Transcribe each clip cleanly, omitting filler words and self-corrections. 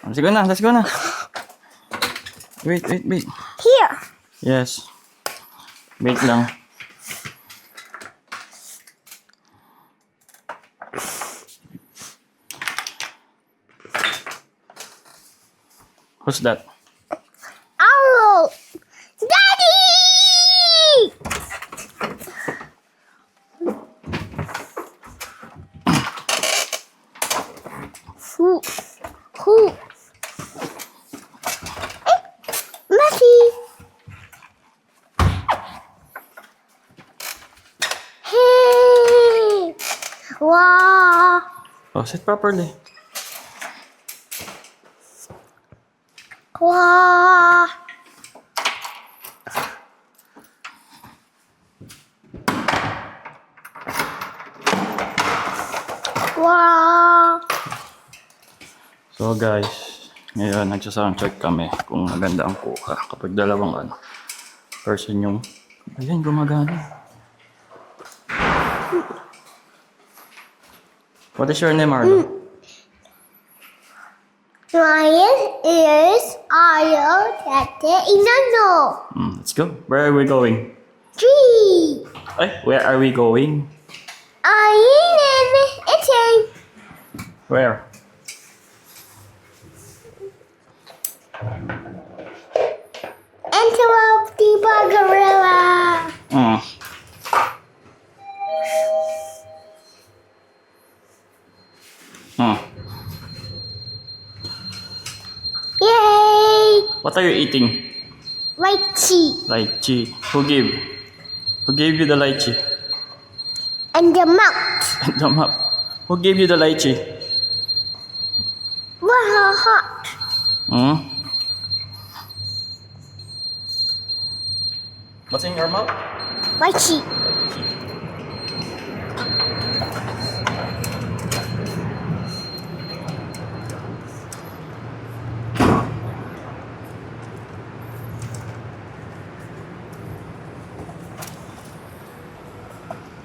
Let's go na, let's go na. Wait. Here. Yes. Wait lang. Who's that? Oh, Daddy! Who? Messy. Hey! Wow! Oh, sit properly. Wow! Wow! So guys, ngayon nagsa-sound check kami kung maganda ang kuha kapag dalawang person yung ayan gumagana. What is your name, Arlo? Ryan is Ayo, Tete, Inano. Let's go. Where are we going? Tree. Where are we going? Ayin, eating. Where? Antelope, the gorilla. Yay! What are you eating? Lychee. Lychee. Who gave? Who gave you the lychee? And the mouth. The map. Who gave you the lychee? Wow, hot. What's in your mouth? Lychee.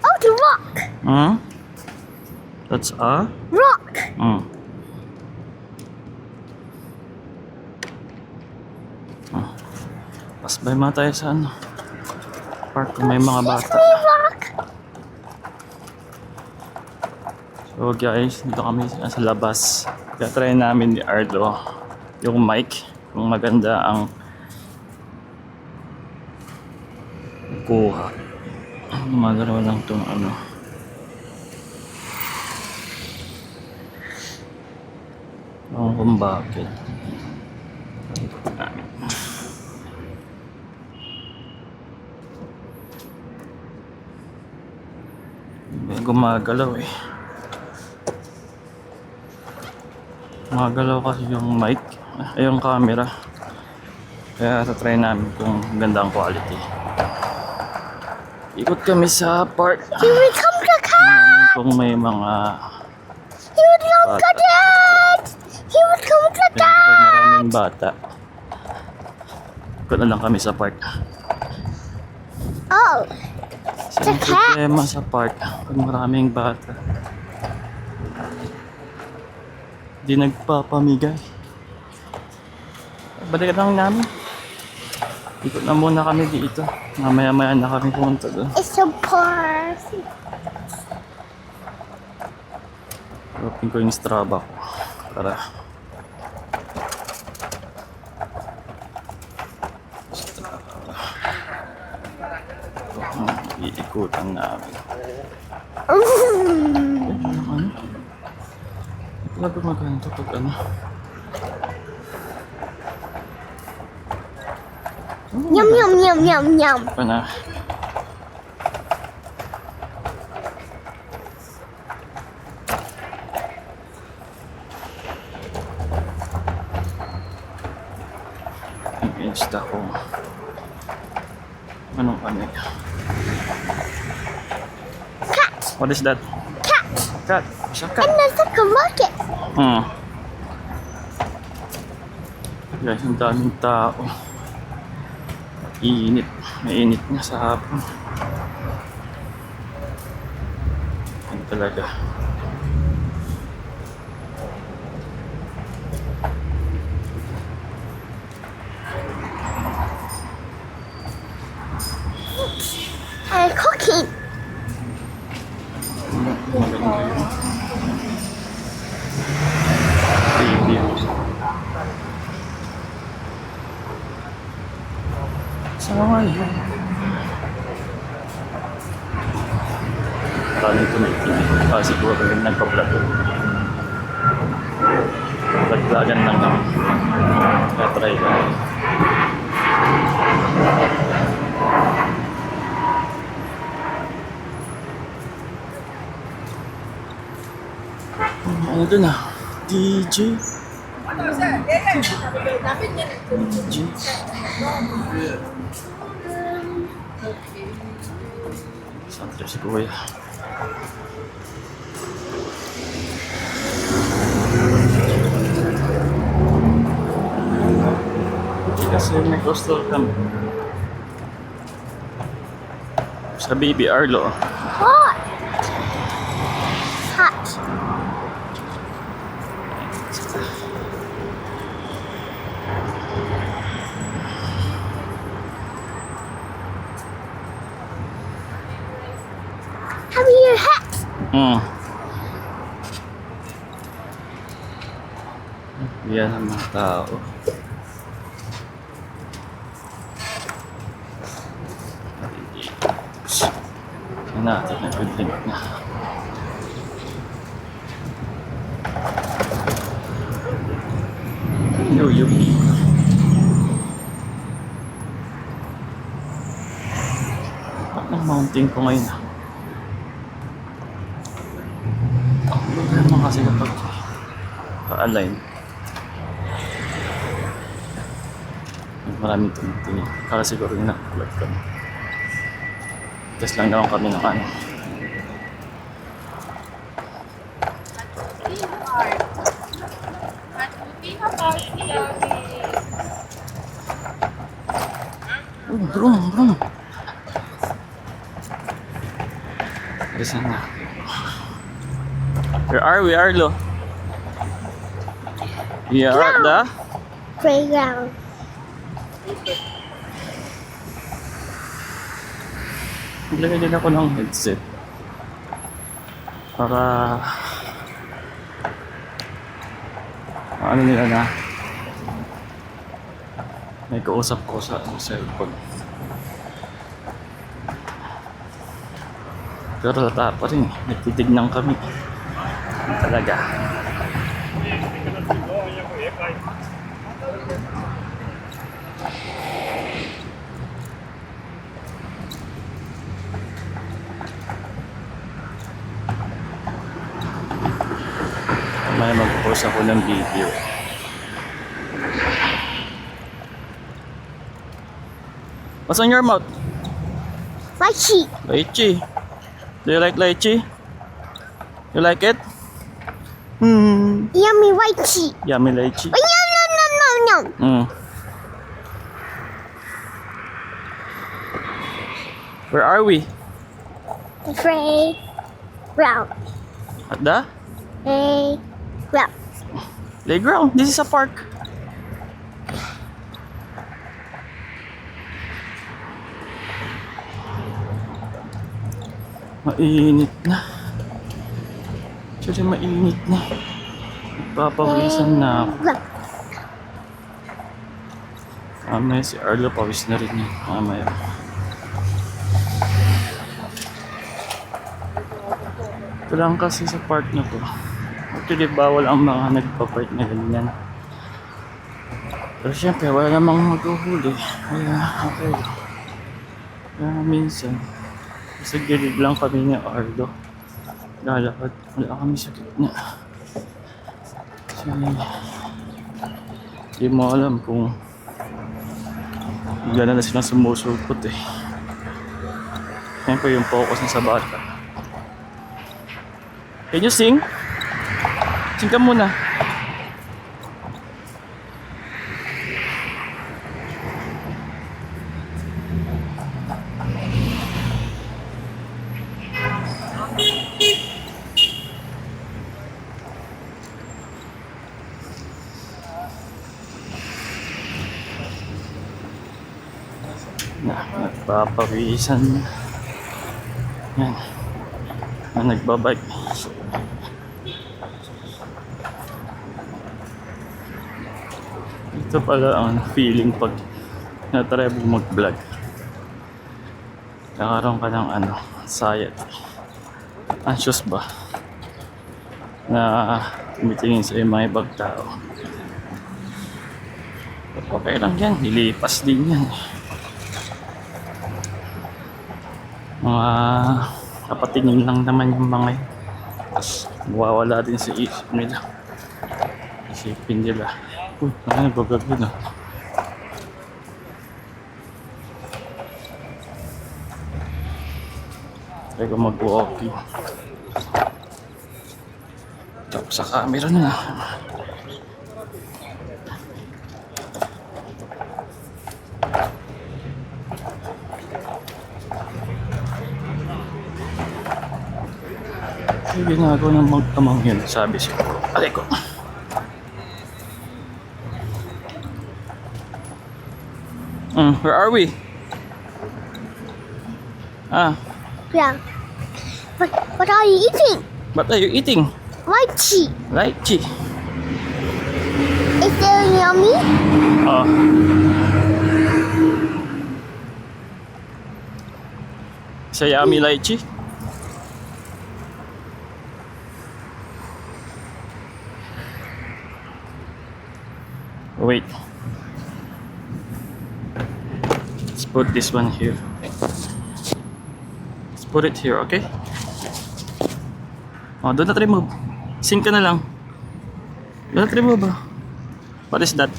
Oh, the rock. That's a? Rock. Pasbay mga tayo sa park kung may mga bata. Excuse me, rock. So guys, dito kami sa labas. Kaya try namin ni Arlo yung mic kung maganda ang kuha. Gumagalaw lang itong kung bakit. Gumagalaw eh. Gumagalaw kasi yung mic, yung camera. Kaya try namin kung ganda ang quality. Ikot kami sa park. Here we come to cat. Kung may mga Here we come to cat. Here we come to kapag cat. maraming bata. Ikot na lang kami sa park. Oh, Kasi ang problema sa park pag maraming bata. Di nagpapamigay. Balikan lang namin. Ikot na muna kami dito. Mamaya-maya na kami pumunta doon. it's a party. Open ko yung Strava ko. Para iikutan namin. Talaga maganda pag Yum, yum, yum, yum, yum. pa na. Ang insta ko. Anong Cat. What is that? Cat. Cat. Isa cat. And there's a market. Guys, ang daming tao. Init. Mainit na sa hapon. Ano talaga. Sa ngayon. Maraming tumitingin. Siguro yung nagpa-vlog. Vlog-vlogan lang naman. Kaya try lang. Ano dun ah? DJ? DJ? Saan trip si Kuya? Kasi may coastal kami. Sa Baby Arlo. Hot. Hot. Have your hat. Yan ang mga tao. Yan natin, nag-limit na. Yo. Ang mountain ko ngayon ah. Wala naman kasi kapag pa-align. Maraming tumitingin. Kala siguro yung nakakulat kami. Test lang naman kami ng ano. Brum. Listen na. Where are we, Arlo? We are at the Playground. Naglagay din ako ng headset para ano nila na may kausap ko sa cellphone. Pero tata pa rin, nagtitignan kami talaga. May mag-post ako ng video. What's on your mouth? Lychee. Lychee. Do you like lychee? You like it? Yummy lychee. Yummy lychee. Oh, no. Where are we? The playground. At the Playground. playground. This is a park. Mainit na. Actually, mainit na. Nagpapawisan na ako. Mamaya si Arlo, pawis na rin yun. Mamaya. Ito lang kasi sa park na to. Actually, bawal ang mga nagpa-park na ganyan. Pero syempre, wala namang maghuhuli. Kaya, okay. Kaya minsan, sa gilid lang kami ni Arlo. Lalakad. Wala kami sa gitna. Kasi, di mo alam kung gano'n na silang sumusulpot eh. Siyempre yung focus na sa bata. Can you sing? Sing ka muna. Nagpapawisan. Yan. Nagbabike. Ito pala ang feeling pag na-try mo mag-vlog. Nakaroon ka ng ano, anxiety. Anxious ba? Na tumitingin sa mga ibang tao. Okay lang yan, lilipas din yan. Mga kapatingin lang naman yung mga yun. Tapos mawawala din sa isip nila. Isipin nila. Uy, nagbablog yun ah. Try ko mag-walking. Tapos sa camera na. Yung ginagawa ng magtamang yun, sabi siya. Alay ko. Where are we? Ah, Yeah. What are you eating? what are you eating? Lychee. Lychee. Is it yummy? Oh. Sa yummy lychee? Wait. Let's put this one here. Let's put it here, okay? Oh, do not remove. Sink ka na lang. Do not remove. What is that?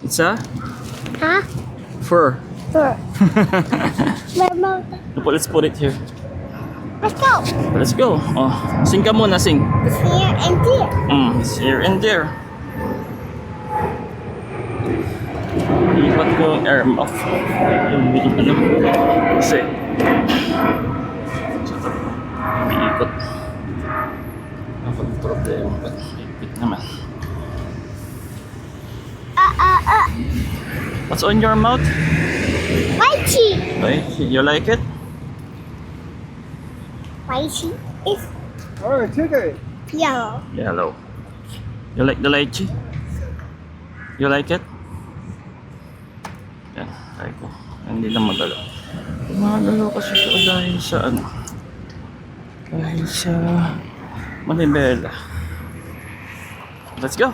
It's a Huh? fur. Sure. Mama, Let's put it here. let's go. Let's go. Oh, sing ka muna, sing. It's here and there. It's here and there. Ipat ko yung air muff. Yung ano. Kasi umiikot. Kapag problema. Ba't ipit naman. What's on your mouth? Lychee. Right? You like it? Lychee is Oh, chicken. yellow. Yellow. You like the lychee? You like it? Yan, try ko. Hindi lang magalaw. Magalaw kasi siya dahil sa ano. Dahil sa manibela. Let's go!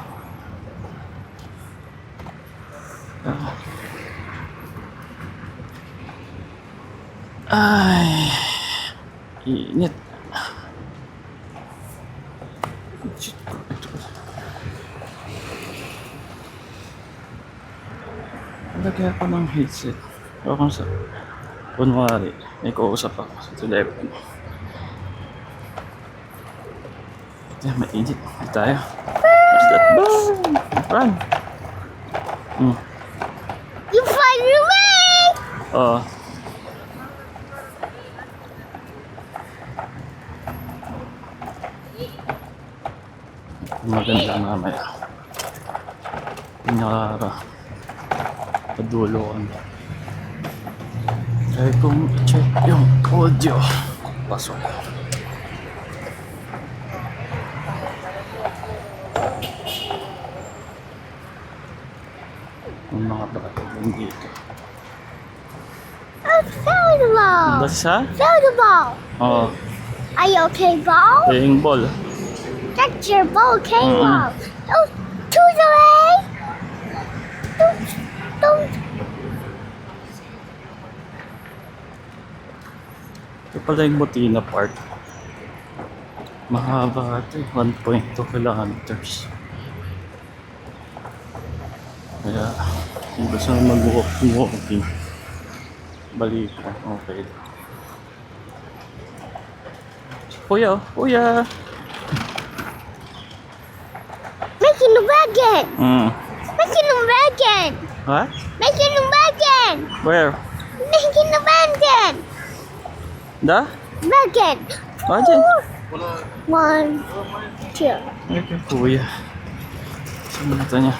Ay, init. Lagyan ako ng headset. O kung sa kunwari, may kausap ako sa telephone. Ito, mainit. Ito tayo. What's that? Boom! Run! You fly away. Oo. Maganda mamaya. Padulo kami. Try kong check yung audio. Pasok. Yung mga bata dito. Oh, throw the ball. Basta? Throw the ball. Oo. Are you okay, ball? Playing ball. That's your ball, okay, Mm-mm. ball. Oh, to the way. Don't. Ito pala yung Butina Park. Mahaba ito. 1.2 kilometers. Kaya, kung gusto mo mag-walking, balik ka. Okay. Kuya, kuya! Making the wagon. Making the wagon. What? Making the wagon. Where? Making the wagon. Da? Wagon. Ah, dyan. 1, 2. Ay, kay kuya. Sa mata niya.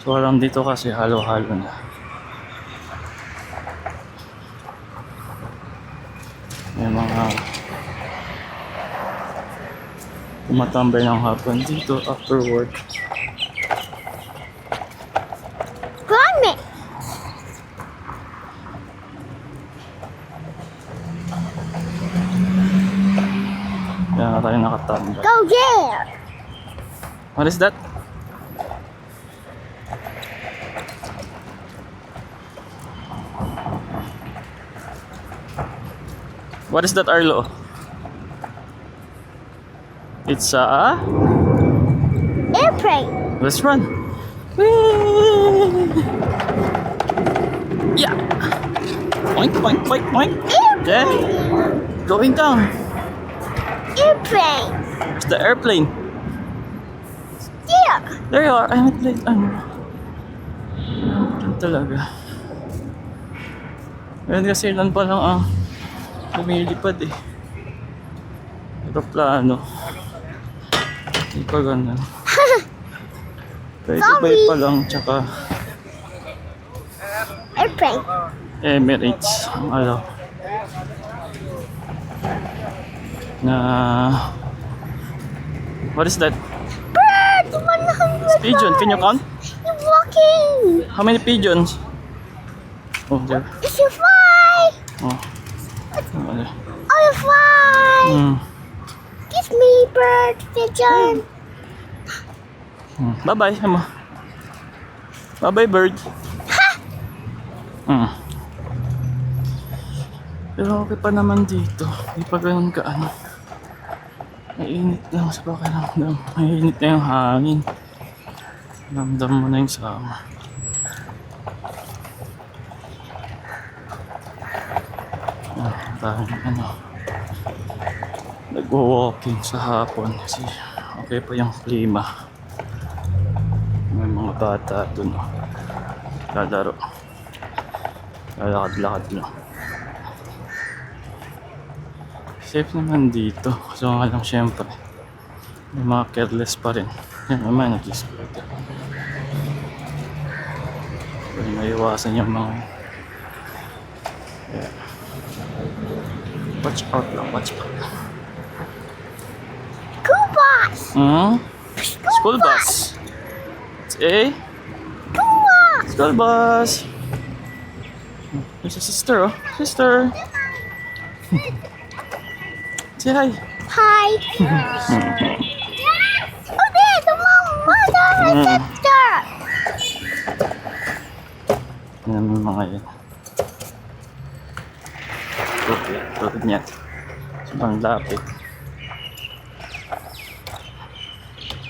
So, alam dito kasi halo-halo na. May mga tumatambay ng hapon dito after work. Kaya tayo nakatambay. Go there. What is that? What is that, Arlo? It's a Airplane. let's run. Whee! Yeah. Boink, boink, boink, boink. Yeah. Going down. Airplane. There's the airplane. There. There you are. I haven't played. Ano? Yan talaga. Ngayon kasi ilan pa lang ang lumilipad eh. Aeroplano. Hindi pa ganun. Bay pa lang, tsaka Airplane. Emirates ang alaw. Na... What is that? Bird. 100. Pigeon, can you count? You're walking. How many pigeons? Oh, there. If you fly. Oh. Ano? Oh, you fly. Hmm. Kiss me, bird. Pigeon. Bye-bye, Emma. Bye-bye, bird. Hmm. Pero okay pa naman dito. Hindi pa ganun ka ano. Mainit lang sa pakiramdam. Mainit na yung hangin. Ramdam mo na yung sama. Dahil ano. Nag-walking sa hapon kasi okay pa yung klima. May mga bata dun. Lalaro. Lalakad-lakad lang. Safe naman dito. So nga lang syempre. May mga careless pa rin. Yan naman nag-scooter. Pero maiwasan yung mga yeah. Watch out lang, watch out. School bus. School bus. It's a School bus. school bus. There's a sister, oh. Sister. Say hi. Hi. Oh, there's a mother and sister. Yan ang mga yan. Okay, tulad niyan. Sobrang lapit.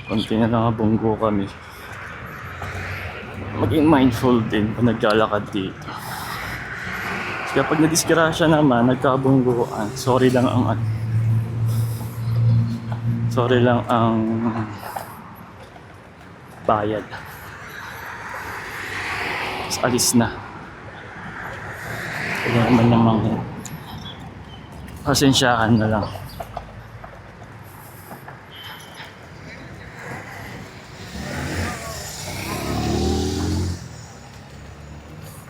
Konti na lang bunggo kami. Maging mindful din kung naglalakad dito. Kasi kapag nadisgrasya naman, nagkabungguan, sorry lang ang bayad. Tapos alis na. Kaya naman namang pasensyahan na lang.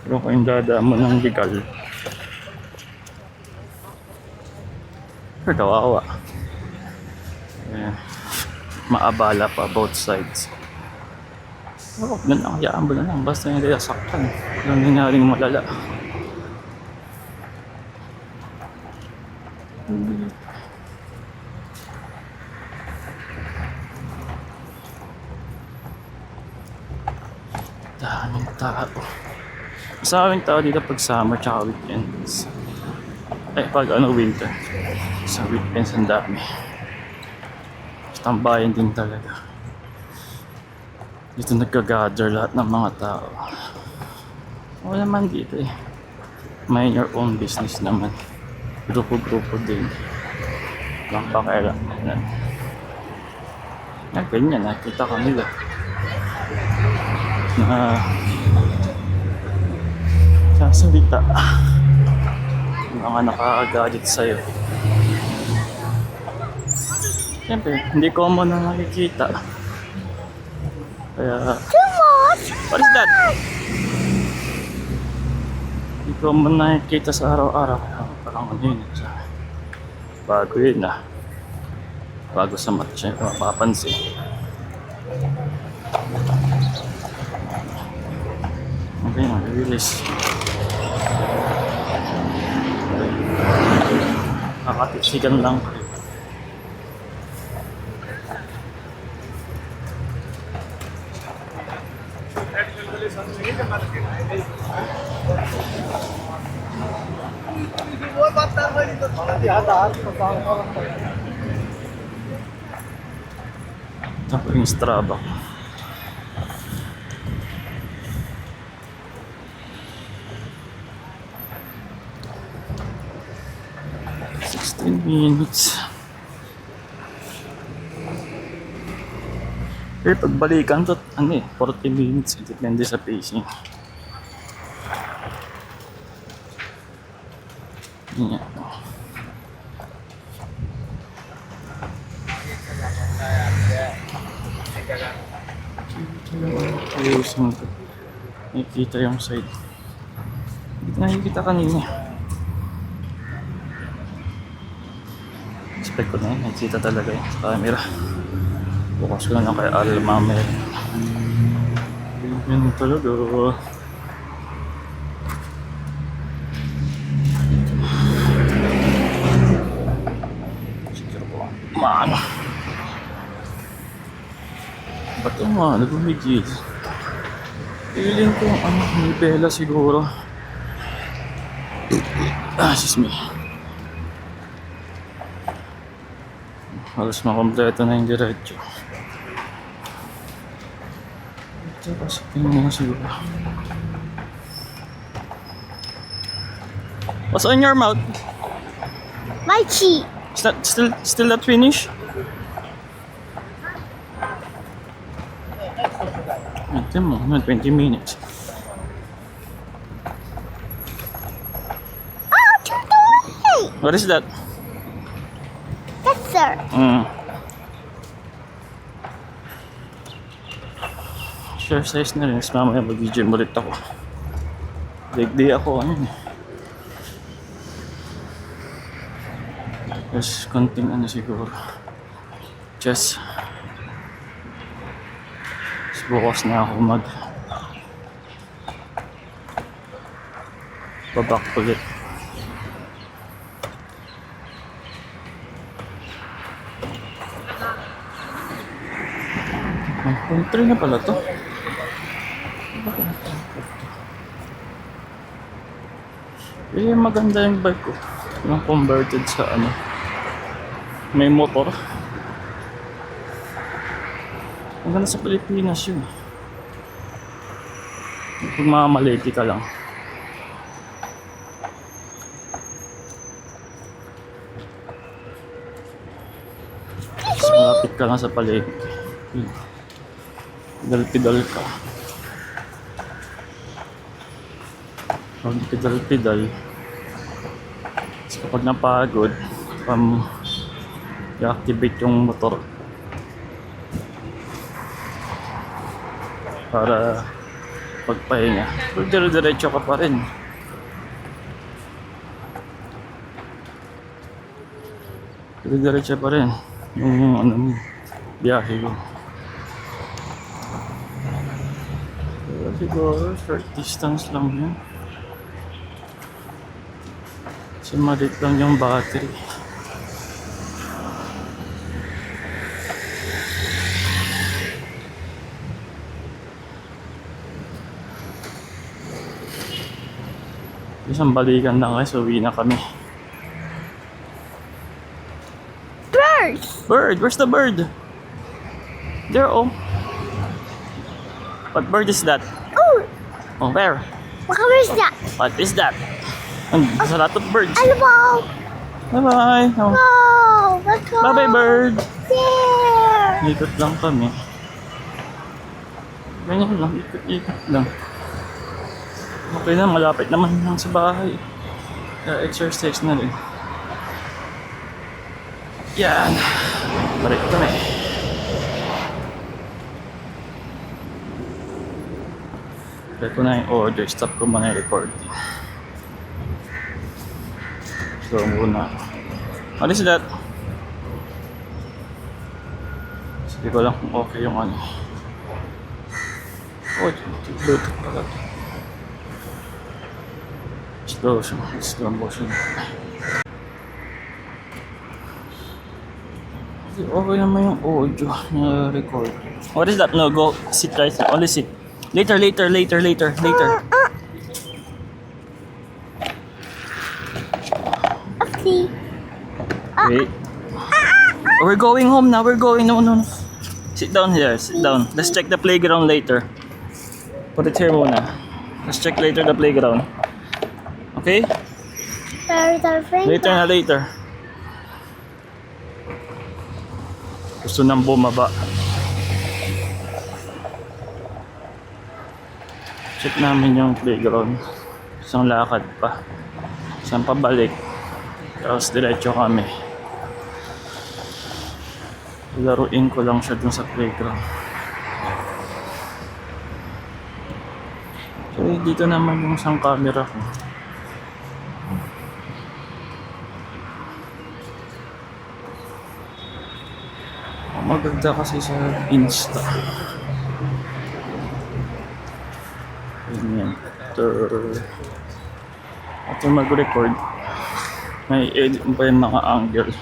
Pero kung yung dadaan mo ng legal, pero kawawa. Maabala pa both sides. Oh, ganun, hayaan mo na lang. Basta hindi nasaktan. Walang nangyaring malala. Daming tao. Sa aming tao dito pag summer tsaka weekends. Ay, pag winter. Sa weekends ang dami. Tambayan din talaga. Dito nagka-gather lahat ng mga tao. Wala naman dito eh. Mind your own business naman. Grupo-grupo din. Walang pakialam. Ganyan, nakita ka nila. Na sasalita. Mga nakaka-gadget sa'yo. Siyempre, hindi common na nakikita. Kaya, what is that? Hindi common na nakikita sa araw-araw. Parang ano yun. Bago yun ah. Bago sa mata siya mapapansin. Okay na, release. Nakatipsikan lang. Ito po yung Strava. Minutes. Pero pagbalikan to, 40 minutes. Depende sa pacing. Yan. Ayusin ko. Nakikita yung side. Hindi ko nakikita kanina. Expect ko na yun. Nakikita talaga yun sa camera. Bukas ko na lang kay Almame. Yun talaga. Siguro ko. Maano. Ba't yung nagumigil? Feeling ko may bela siguro. Excuse me. Halos makompleto na yung diretso. Ito kasi tingnan mo siguro. What's on your mouth? My cheek. Is that still not finished? Ito mo, 20 minutes. Oh, to the way. What is that? Yes, sir. Exercise na rin. Mas mamaya mag-gym ulit ako. Leg day ako. Just konting siguro. Chest. Bukas na ako babak ulit. Country na pala to. Maganda yung bike ko. Yung converted sa may motor. Maganda sa Pilipinas yun. Kung mamamaliti ka lang. Mas malapit ka lang sa palengke. Pedal-pedal ka. Pag pedal-pedal, kapag napagod, i-activate yung motor para pagpahinga. Pero dire-diretso ka pa rin. Dire-diretso pa rin yung biyahe ko. Pero siguro short distance lang yun. Kasi malit lang yung battery. Isang balikan lang guys, uwi na kami. Bird. Bird! Where's the bird? There, oh. What bird is that? Oh, Oh, where? what color is that? What is that? And there's a lot of birds. Animal. Bye-bye! Oh. Oh, let's go. Bye-bye, bird! There. Ikot lang kami. Ganyan lang, ikot-ikot lang. Okay na, malapit naman lang sa bahay. Exercise na rin. Yan. Balik kami. Balik ko na yung order. Stop ko muna yung recording. So muna. What is that? Sige ko lang kung okay yung Oh, Bluetooth pala. Slow motion. Okay naman yung audio na record. What is that? No, go sit right now. Only sit. Later. Okay. Wait. We're going home now. No. Sit down here. Sit down. Let's check the playground later. Put it here muna. Let's check later the playground. Okay? Where's our friend? Later. Gusto nang bumaba. Check namin yung playground. Isang lakad pa. Isang pabalik. Tapos diretso kami. Laruin ko lang siya dun sa playground. So, dito naman yung isang camera ko. Maganda kasi sa Insta. Ganyan. After mag-record, may edit pa yung mga angle.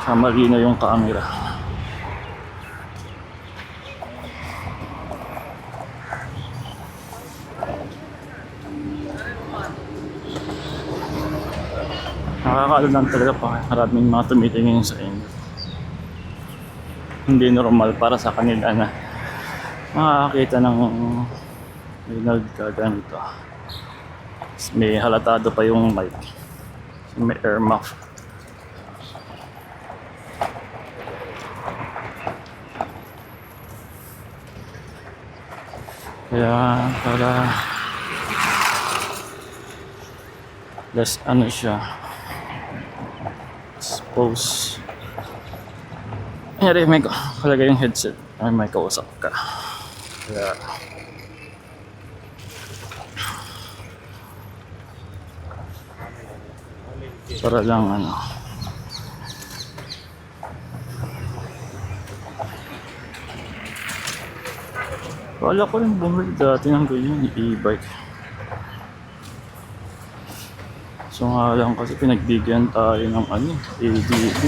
Sa malino yung camera. Nakakalo lang talaga pa. Maraming mga tumitingin sa inyo. Hindi normal para sa kanila na makakakita ng may nagkaganito. May halatado pa yung mic. May air muff. Kaya para less ano siya, suppose may kalagay yung headset ay may kausap ka. Kaya para lang ano. Wala ko yung bumili dati ng ganyan, e-bike. So nga lang kasi pinagbigyan tayo ng ano, ADB.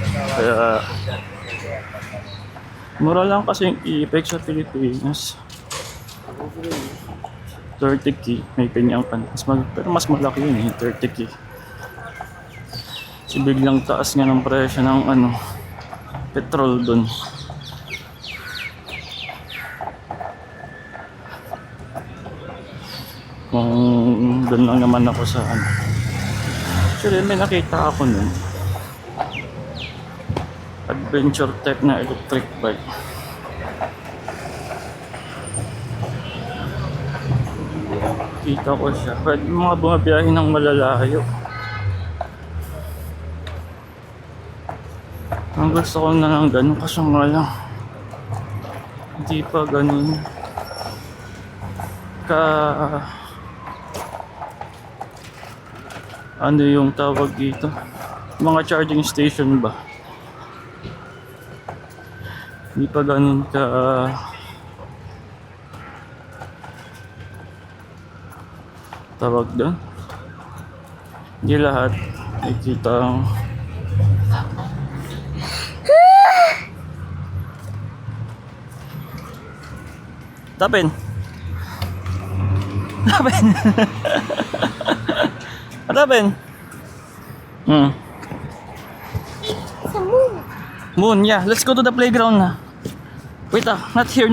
Kaya mura lang kasi yung e-bike sa Pilipinas. 30k, may kanyang pero mas malaki yun eh, 30k. So biglang taas nga ng presyo ng ano, petrol dun. Kung doon lang naman ako sa ano. Actually may nakita ako nun. Adventure Tech na electric bike. Kita ko siya. Pwede mga bumabiyahe ng malalayo. Ang gusto ko na lang ganun kasi nga lang. Hindi pa ganun. Ano yung tawag dito? Mga charging station ba? Hindi pa ganun ka tawag doon. Hindi lahat nakikita ang tapin. Tapin. It's a moon. Moon, yeah. Let's go to the playground na. Wait not here.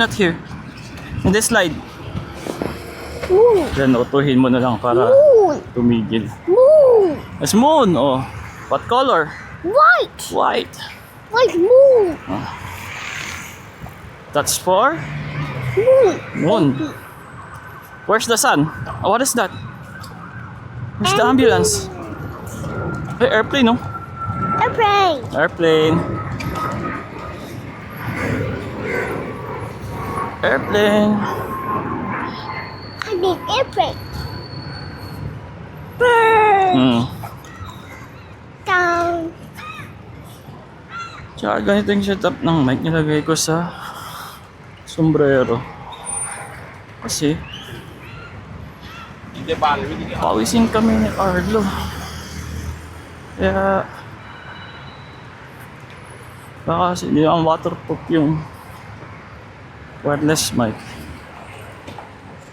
In this slide. Moon. Then, utuhin mo na lang para Moon. tumigil. Moon. It's moon, oh. What color? White. White. White moon. That's for Moon. moon. Where's the sun? Oh, what is that? Where's the ambulance? Hey, airplane, no? Airplane. Airplane. Airplane. I mean airplane. Bird. Down. Tsaka ganito yung setup ng mic nilagay ko sa sombrero. Kasi pawisin kami ni Arlo. Kaya Baka kasi hindi ang waterproof yung wireless mic.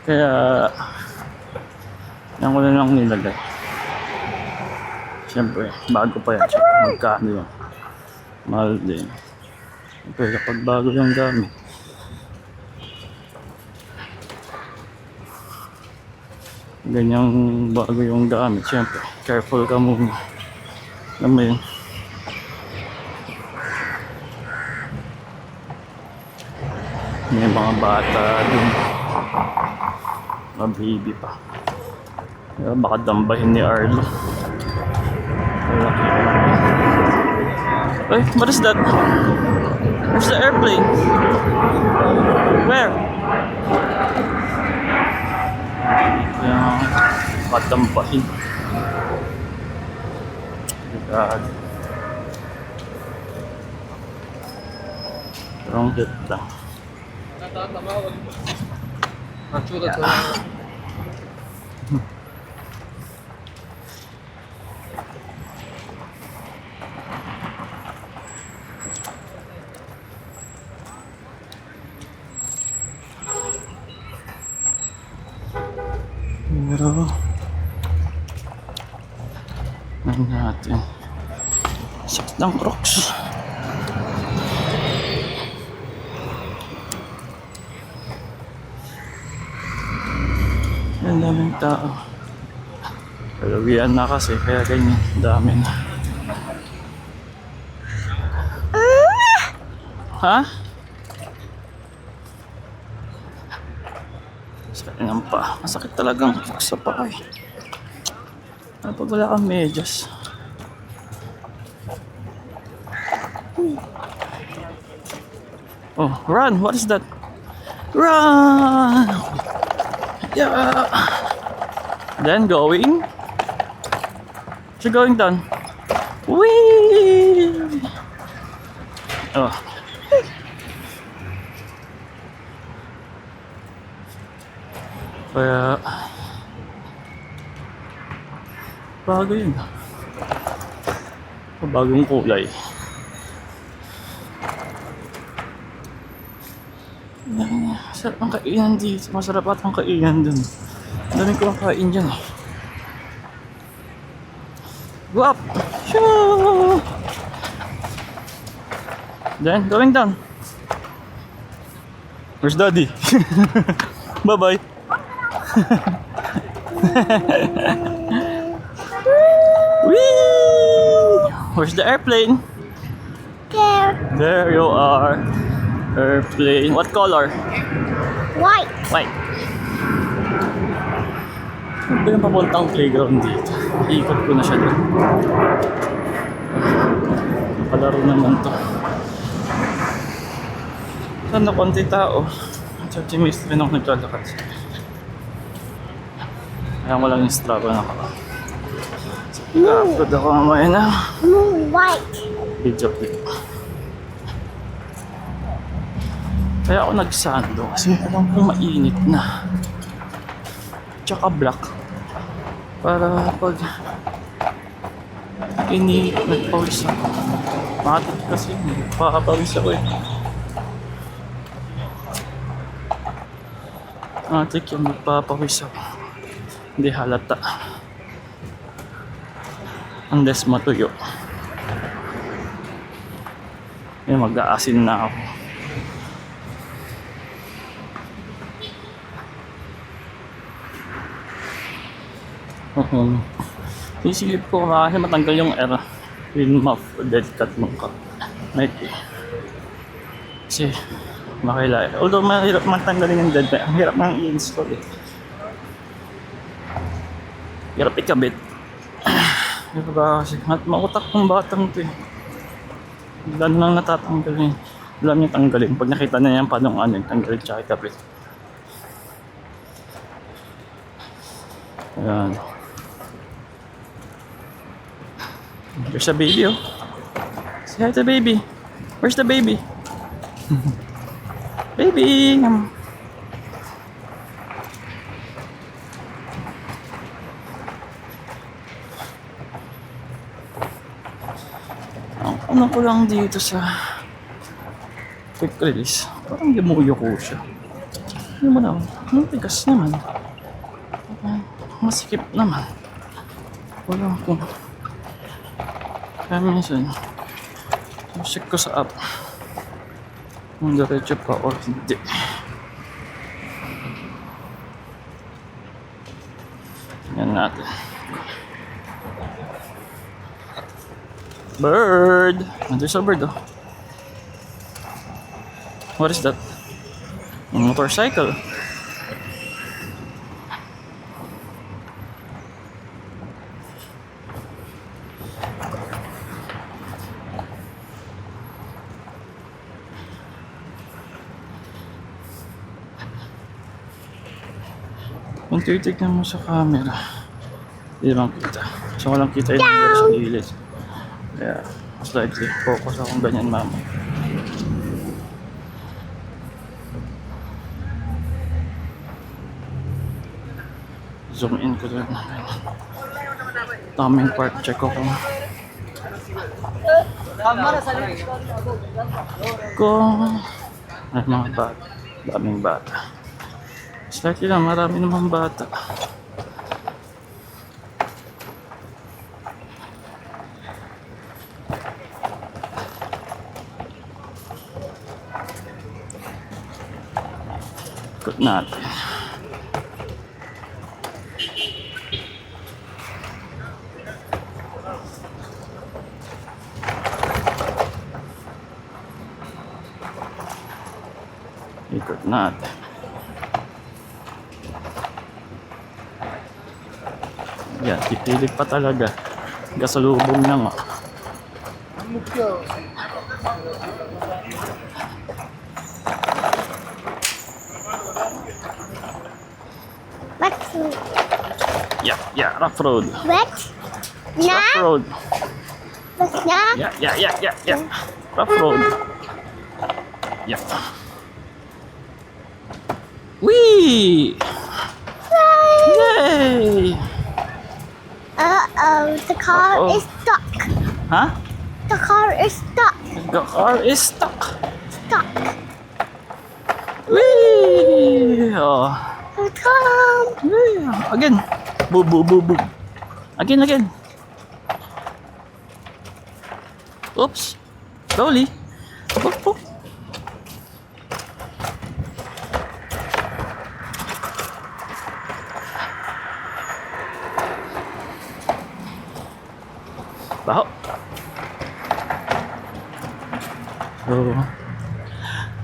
Kaya yan ko na lang nilagay. Siyempre, bago pa yan. Magkano yun? Mahal din. Pero kapag bago yung gamit, ganyang bago yung gamit, siyempre, careful ka muna. Alam mo yun? May mga bata dun. Mga baby pa. Kaya baka dambahin ni Arlo. Hey, what is that? Where's the airplane? Where? Kaya baka dambahin. God. Pero ang ganda. Pero ano natin? Sakit ng Crocs. Ang daming tao. Kalawian na kasi, kaya ganyan. Dami na. Ha? Sakit ng pa. Masakit talagang sa paa eh. Ano pag wala kang medyas? Oh, run! What is that? Run! Yeah. Then going. You're going down. Whee! Oh. Kaya bago yun. Bagong kulay. Sarap ang kainan dito. Masarap at ang kainan dun. Ang dami ko ang kain dyan eh. Go up! Shoo! Then, going down. Where's daddy? Bye-bye. Whee! Where's the airplane? There. There you are. Airplane. What color? White. White. Ano ba yung papuntang playground dito? Ikot ko na siya doon. Palaro naman to. Saan na konti tao? Sa mystery nung naglalakad siya. Kaya ko lang yung struggle na ako. Upload ako mamaya na White. video clip. Kaya ako nagsando kasi alam kong mainit na. Tsaka black. Para pag nagpawis ako. Matik kasi makakapawis ako eh. Matik yung magpapawis ako. Hindi halata. Unless matuyo. Yung mag-aasin na ako. Sisilip ko kasi matanggal yung air. Yung mouth, dead cut mo ka. Nike. Kasi makilala. Although mahirap matanggalin yung dead cut. Ang hirap nang i-install eh. Hirap ikabit. Hirap ba kasi mautak ng batang ito eh. Bigla lang natatanggalin. Alam niya tanggalin. Pag nakita na niya paano ano yung tanggalin tsaka ikabit. Ayan. There's a baby, oh. Say hi to baby. Where's the baby? Baby! Ang ano ko lang dito sa quick release. Parang gimuyo ko siya. Hindi mo na, ang tigas naman. Masikip naman. Wala akong... Kaya minsan, check ko sa app kung diretso pa or hindi. Tingnan natin. Bird! Nandun sa bird, oh. What is that? A motorcycle. Kung titignan mo sa camera, hindi naman kita. So walang kita yung number sa gilid. Kaya slightly focus akong ganyan mama. Zoom in ko doon. Taming park, check ko kung ay mga bata, daming bata. Slightly lang, marami namang bata. Ikot natin. Ikot natin. Yan, ipilit pa talaga. Gasalubong na nga. What's Yeah, rough road. wet? Rough Nah, road. what's that? Yeah. Rough road. Yeah. Whee! Yay! Uh-oh, the car Uh-oh. is stuck. Huh? The car is stuck. The car is stuck. Stuck. Whee! Oh. Come. Whee! Again. Boom. Again. Oops. Slowly. Oop. Baho. So,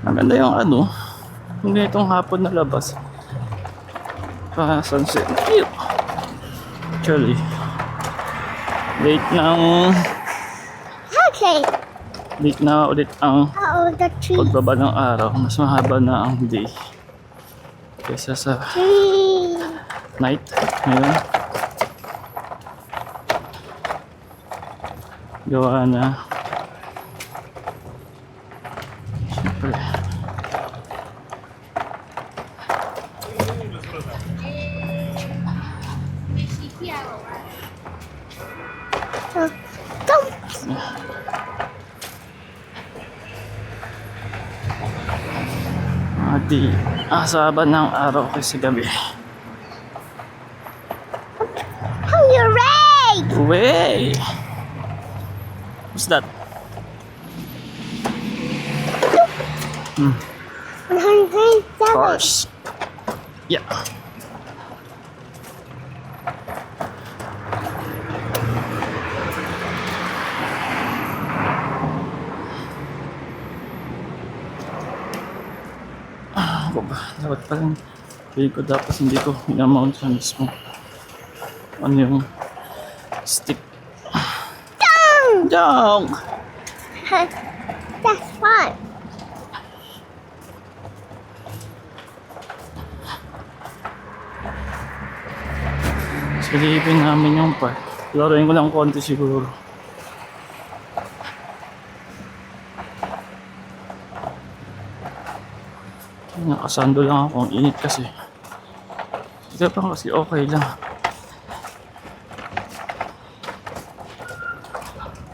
maganda yung hindi itong hapon na labas. Sunset. Ew. Actually, late na ulit ang Uh-oh, the tree. pagbaba ng araw. Mas mahaba na ang day kaysa sa Tree. night ngayon. Gawa na siyempre Come. di asaba ng araw kasi gabi. Oh, you're right. Way! What's that? 107. Cars. Yeah. Ako ba? Dapat palang pili ko tapos hindi ko minamount sa mismo. Ano yung stick? Down! That's fun. Silipin namin yung park. Laruin ko lang konti siguro. Nakasando lang ako. Ang init kasi. Ito pa kasi okay lang.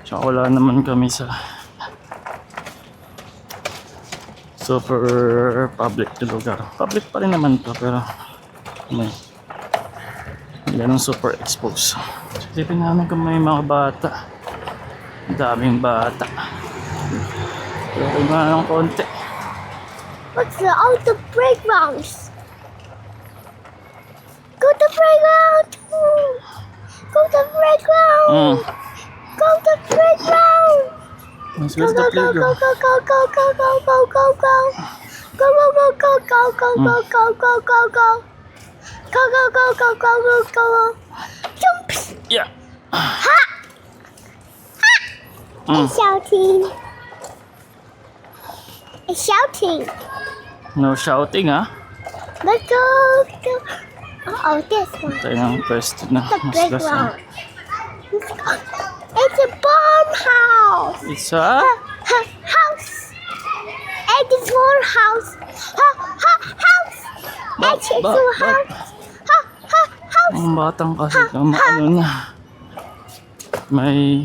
Tsaka wala naman kami sa super public na lugar. Public pa rin naman to, pero may ganun super exposed. Isipin namin kung may mga bata. Ang daming bata. Pero kung nga ng konti. What's the out the playgrounds? Go to playground. Go to playground. Go to playground. Mas Go where's go the go go playground? go go go go go go go go. Go go go go go go go go go go go. Go go go go go go go. Jump. Yeah. Ha! It's shouting. It's shouting. No shouting, ha? Let's go. Go. Oh, this one. Tayo ng first na. The Mas playground. It's a bomb house. It's a... House. It's more house. House. It's a house. House. Ang batang kasi ano na. May...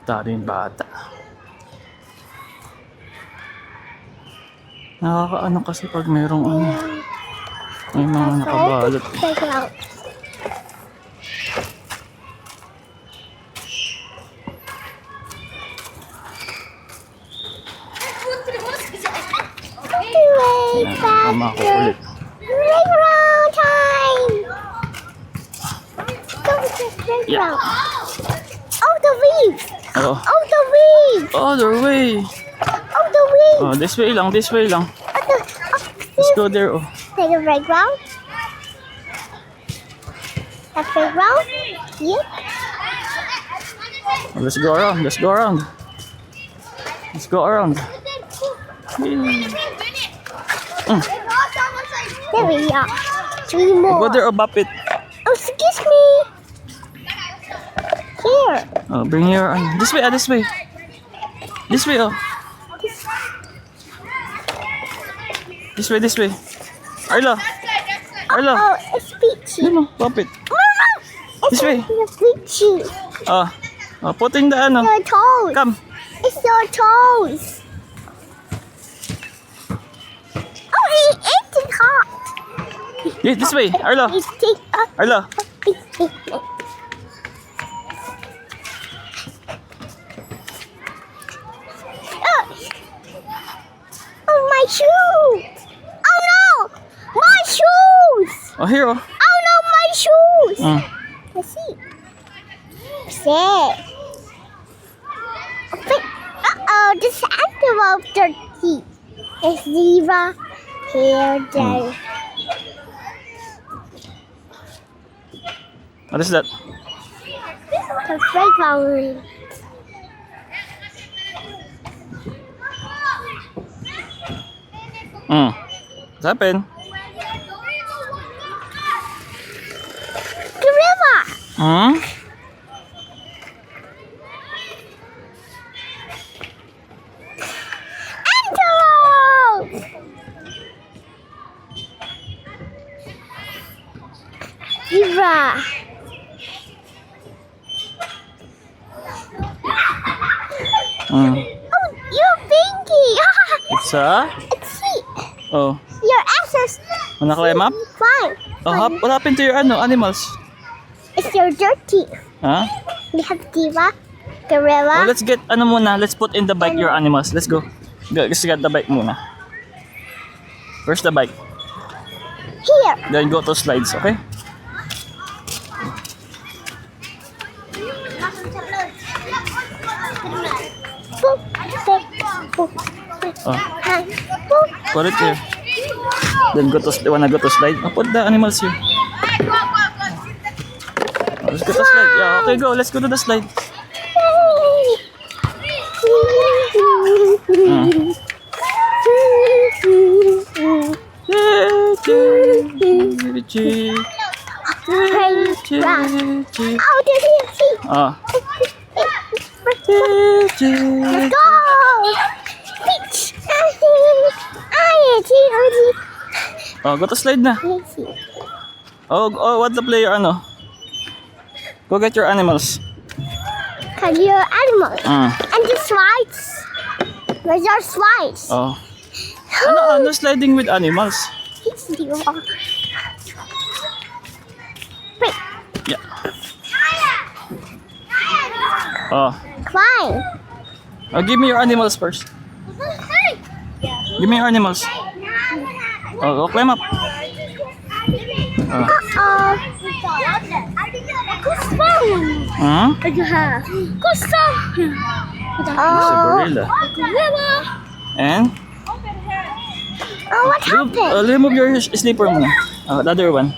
Daring bata. Nakakaano kasi pag mayroong ano. May mga nakabalot. Playground. Yan, tama ko ulit. Playground time. Go to the Yeah. playground. Oh, the weeds. Oh, Oh, the weeds. other way. Oh, the weeds. Oh, this way lang, this way lang. Let's go there, oh. Take a playground. A playground? Yep. Oh, let's go around, let's go around. Let's go around. Yay. There we are. Three more. Go there, oh, bop it. Oh, excuse me. Here. Oh, bring your... this way, this way. This way, oh. This way, this way. Arla. Arla. Oh, it's peachy. Yun, oh, bop it. It's This way. peachy. Oh, oh, put in the ano. Your toes. Come. It's your toes. Oh, it's hot. Yeah, this way, Arla. It's take up. Arla. Oh, my shoes! Oh no! My shoes! Oh, here, oh. Oh no, my shoes! Mm. Let's see. There. Uh-oh, this animal dirty. It's zebra here, there. What is that? The playground. What's happened? The river. Hmm? Antelope. Zebra. Hmm. Oh, you're pinky. It's a... Let's see. Oh. Your answers. Wanna climb up? Fine. Oh, what happened to your ano, animals? It's your dirty. Huh? We have zebra, Oh, gorilla. let's get ano muna. Let's put in the bike your animals. Let's go. Let's get the bike muna. Where's the bike? Here. Then go to slides, okay? Boop, boop, boop, Oh, boop. put it here. Then go to, wanna go to slide? Oh, put the animals here. Oh, let's go to slide. Yeah, okay, go. Let's go to the slide. How did you see? Ah. Let's go! Peach! Oh, go to slide na. Oh, what the player ano? Go get your animals. Can your animals Mm. and the slides. Where's our slides? Oh. Ano sliding with animals? Wait, Yeah. Oh. climb. Give me your animals first. Give me your animals. Oh, go climb up. Oh. Hmm? Gusto. It's a gorilla. And Oh, what happened? remove your sleeper muna. The other one.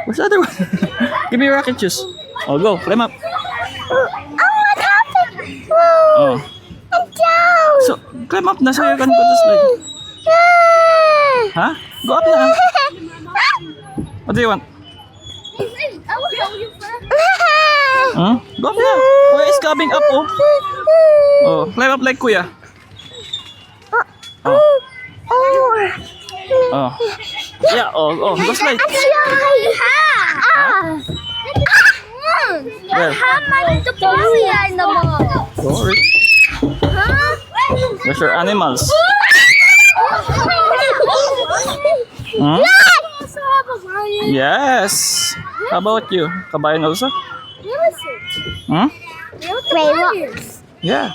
Where's the other one? Give me your rocket shoes. Oh, go. Climb up. Oh, what happened? Whoa, Oh. I'm down. So, climb up na so you can go to slide. Huh? Go up na. What do you want? Huh? Go up na. Kuya is coming up, oh. Oh, climb up like Kuya. Oh. Oh. Yeah, oh, go slide. Where? Sorry. Where's your animals? Hmm? Yes. How about you? Kabayan also? Hmm? Yeah.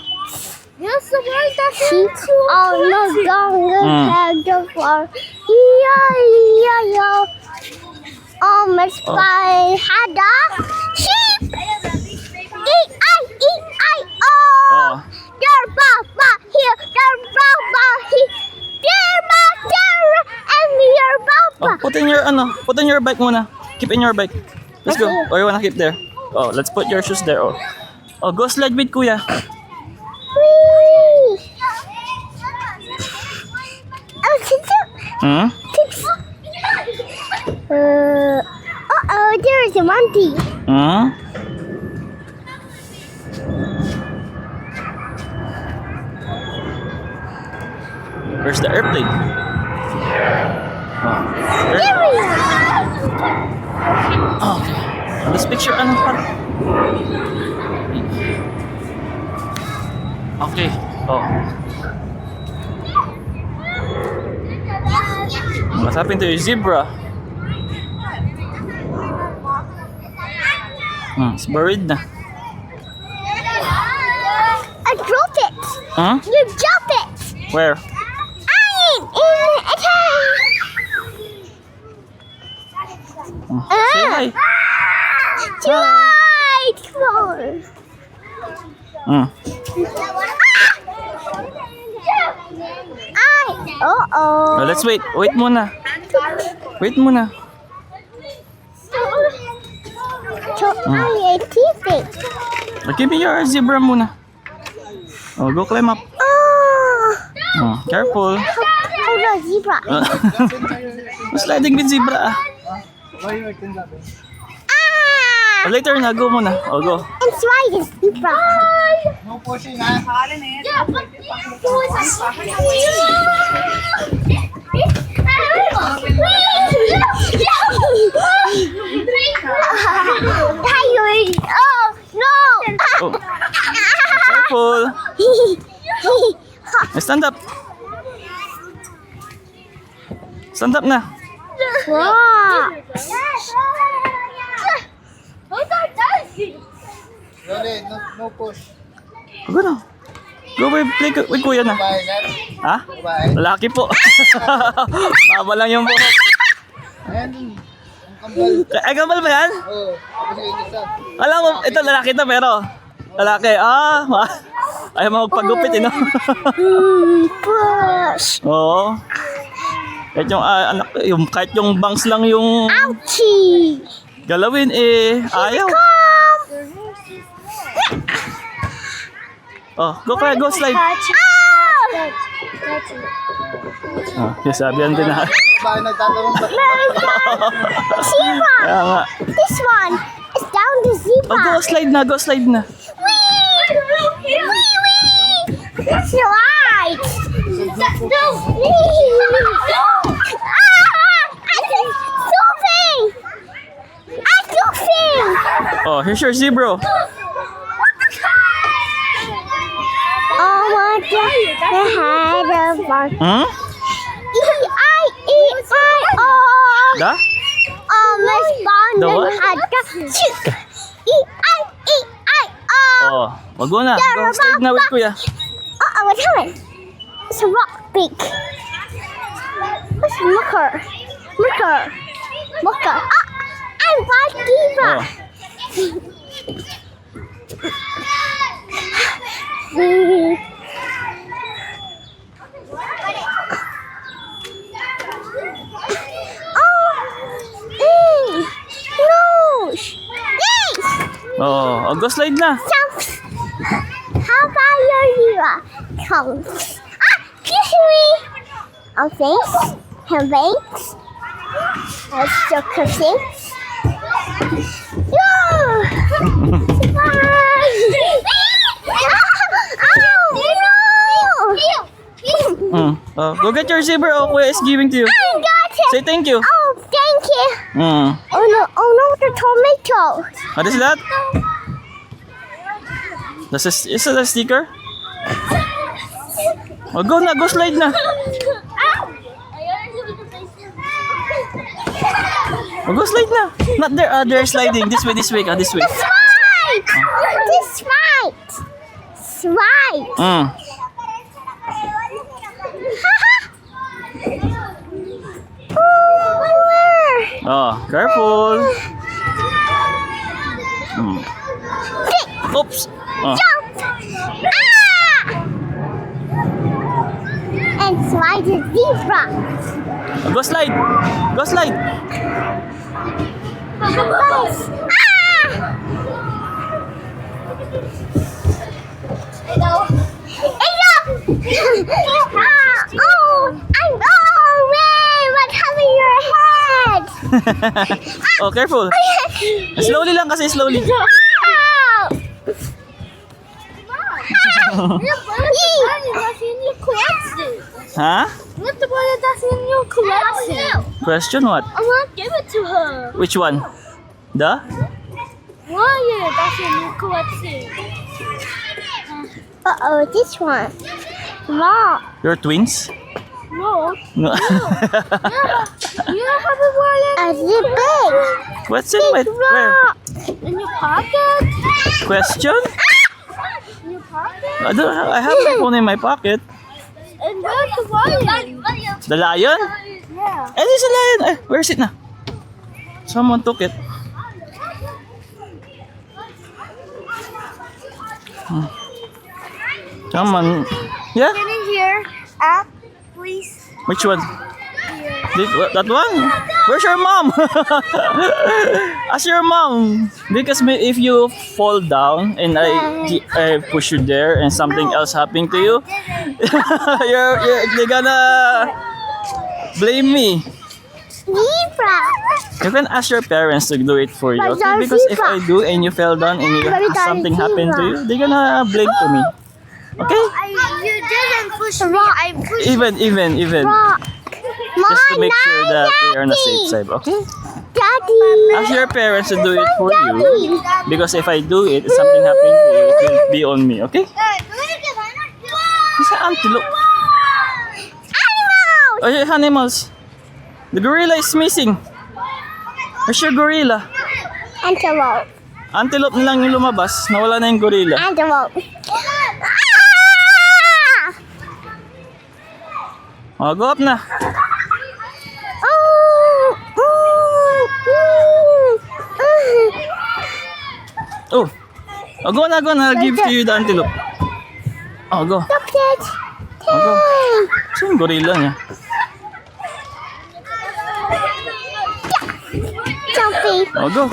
Oh no, let's buy hada sheep. E-I-E-I-O. Oh. There, Baba here. There, Baba here. There, Baba, and your Baba. Oh, put in your bike muna. Keep in your bike. Let's go. Or you wanna keep there? Oh, let's put your shoes there. Oh, go slide with Kuya. Whee! Oh, Hmm? there's a monkey. Hmm? Where's the airplane? Oh. There we are. Oh, okay. This picture, ano pa? Okay. Oh. What's happened to your zebra? It's buried na. I dropped it. Huh? You dropped it. Where? I'm in a tank. Say hi. Right. Hmm. Uh-oh. Oh, let's wait. Wait muna. Wait muna. I teething. Give me your zebra muna. Oh, go climb up. Oh, careful. Oh no, zebra. Sliding with zebra. Oh, later na, go muna. Oh, go. And slide is zebra. No pushing, ha? Yeah, but oh no! Oh. Careful. Stand up. Stand up na. Wow! Loli, no push. Go na. Go play with Kuya na. Bahay, sir. Ha? Bahay. Lalaki po. Mama lang yung buhok. Ayan, ang kambal. Ay, kambal ba yan? Oo, kasi yung isa. Alam mo, ito lalaki to pero lalaki. Ayaw mo magpagupit, no? Push! Oo. Kahit yung anak, kahit yung bangs lang yung Ouchie! galawin ayaw. Oh, go slide. Yes, sabihan din na. Bahay nagtatanong ba? Zebra! Kaya nga. This one is down the zebra. Oh, go slide na. Wee! Wee! Wee! That's right! I'm surfing! Oh, here's your zebra. Oh, the head of our Hmm? E-I-E-I-O. Da? Miss Bond The what? had E-I-E-I-O. Oh, wag mo na. Go slide na with kuya. What's happening? It's a rock beak. What's Mucker? I'm Bad Diva. Oh. Oh, go slide na. How about your Diva? Come. Excuse me. Thanks. Thanks. Let's just thanks. Go get your zebra. Oh, kuya is giving to you. I got it. Say thank you. Oh, thank you. Oh no, the tomato. What is that? Is that a sticker? Oh, go na. Go slide na. Oh, go slide na. Not there. They're sliding. This way. This way. This right. This right. This right. Oh, careful. Oops. Oh. Jump. And slide the zebra. Go slide. Go slide. What happened to your head? Oh, careful. Slowly lang kasi slowly. Huh? What the boy that's in your collection? Question what? I want to give it to her. Which one? The? Why that's in your collection? This one. Mom. Your twins? No. No. You don't have a wallet. Is it big? What's in my where? In your pocket? Question? In your pocket? I have my phone in my pocket. And where's the lion? The lion? Yeah. There's a lion. Where's it na? Someone took it. Come on. Yeah? Get in here. Please. Which one? That one? Where's your mom? Ask your mom. Because if you fall down and I push you there and something else happening to you, they're gonna blame me. Zebra. You can ask your parents to do it for you, But okay? they're Because if zebra. I do and you fell down and But they're something happened to zebra. you, they're gonna blame to me. Okay? You didn't push me. I pushed Even. rock. Just to make sure that they are on the safe side, okay? Daddy. Ask your parents to do it for you. Because if I do it, if something happened to you, it will be on me, okay? It's an antelope. Animals. Oh, yeah, animals. The gorilla is missing. Where's your gorilla? Antelope. Antelope na lang yung lumabas. Nawala na yung gorilla. Antelope. Oh, go up na. Oh. Oh, go na. I'll give to you the antelope. Oh, go. Look it. Oh, go. Saan yung gorilla niya? Jumpy. Oh, go.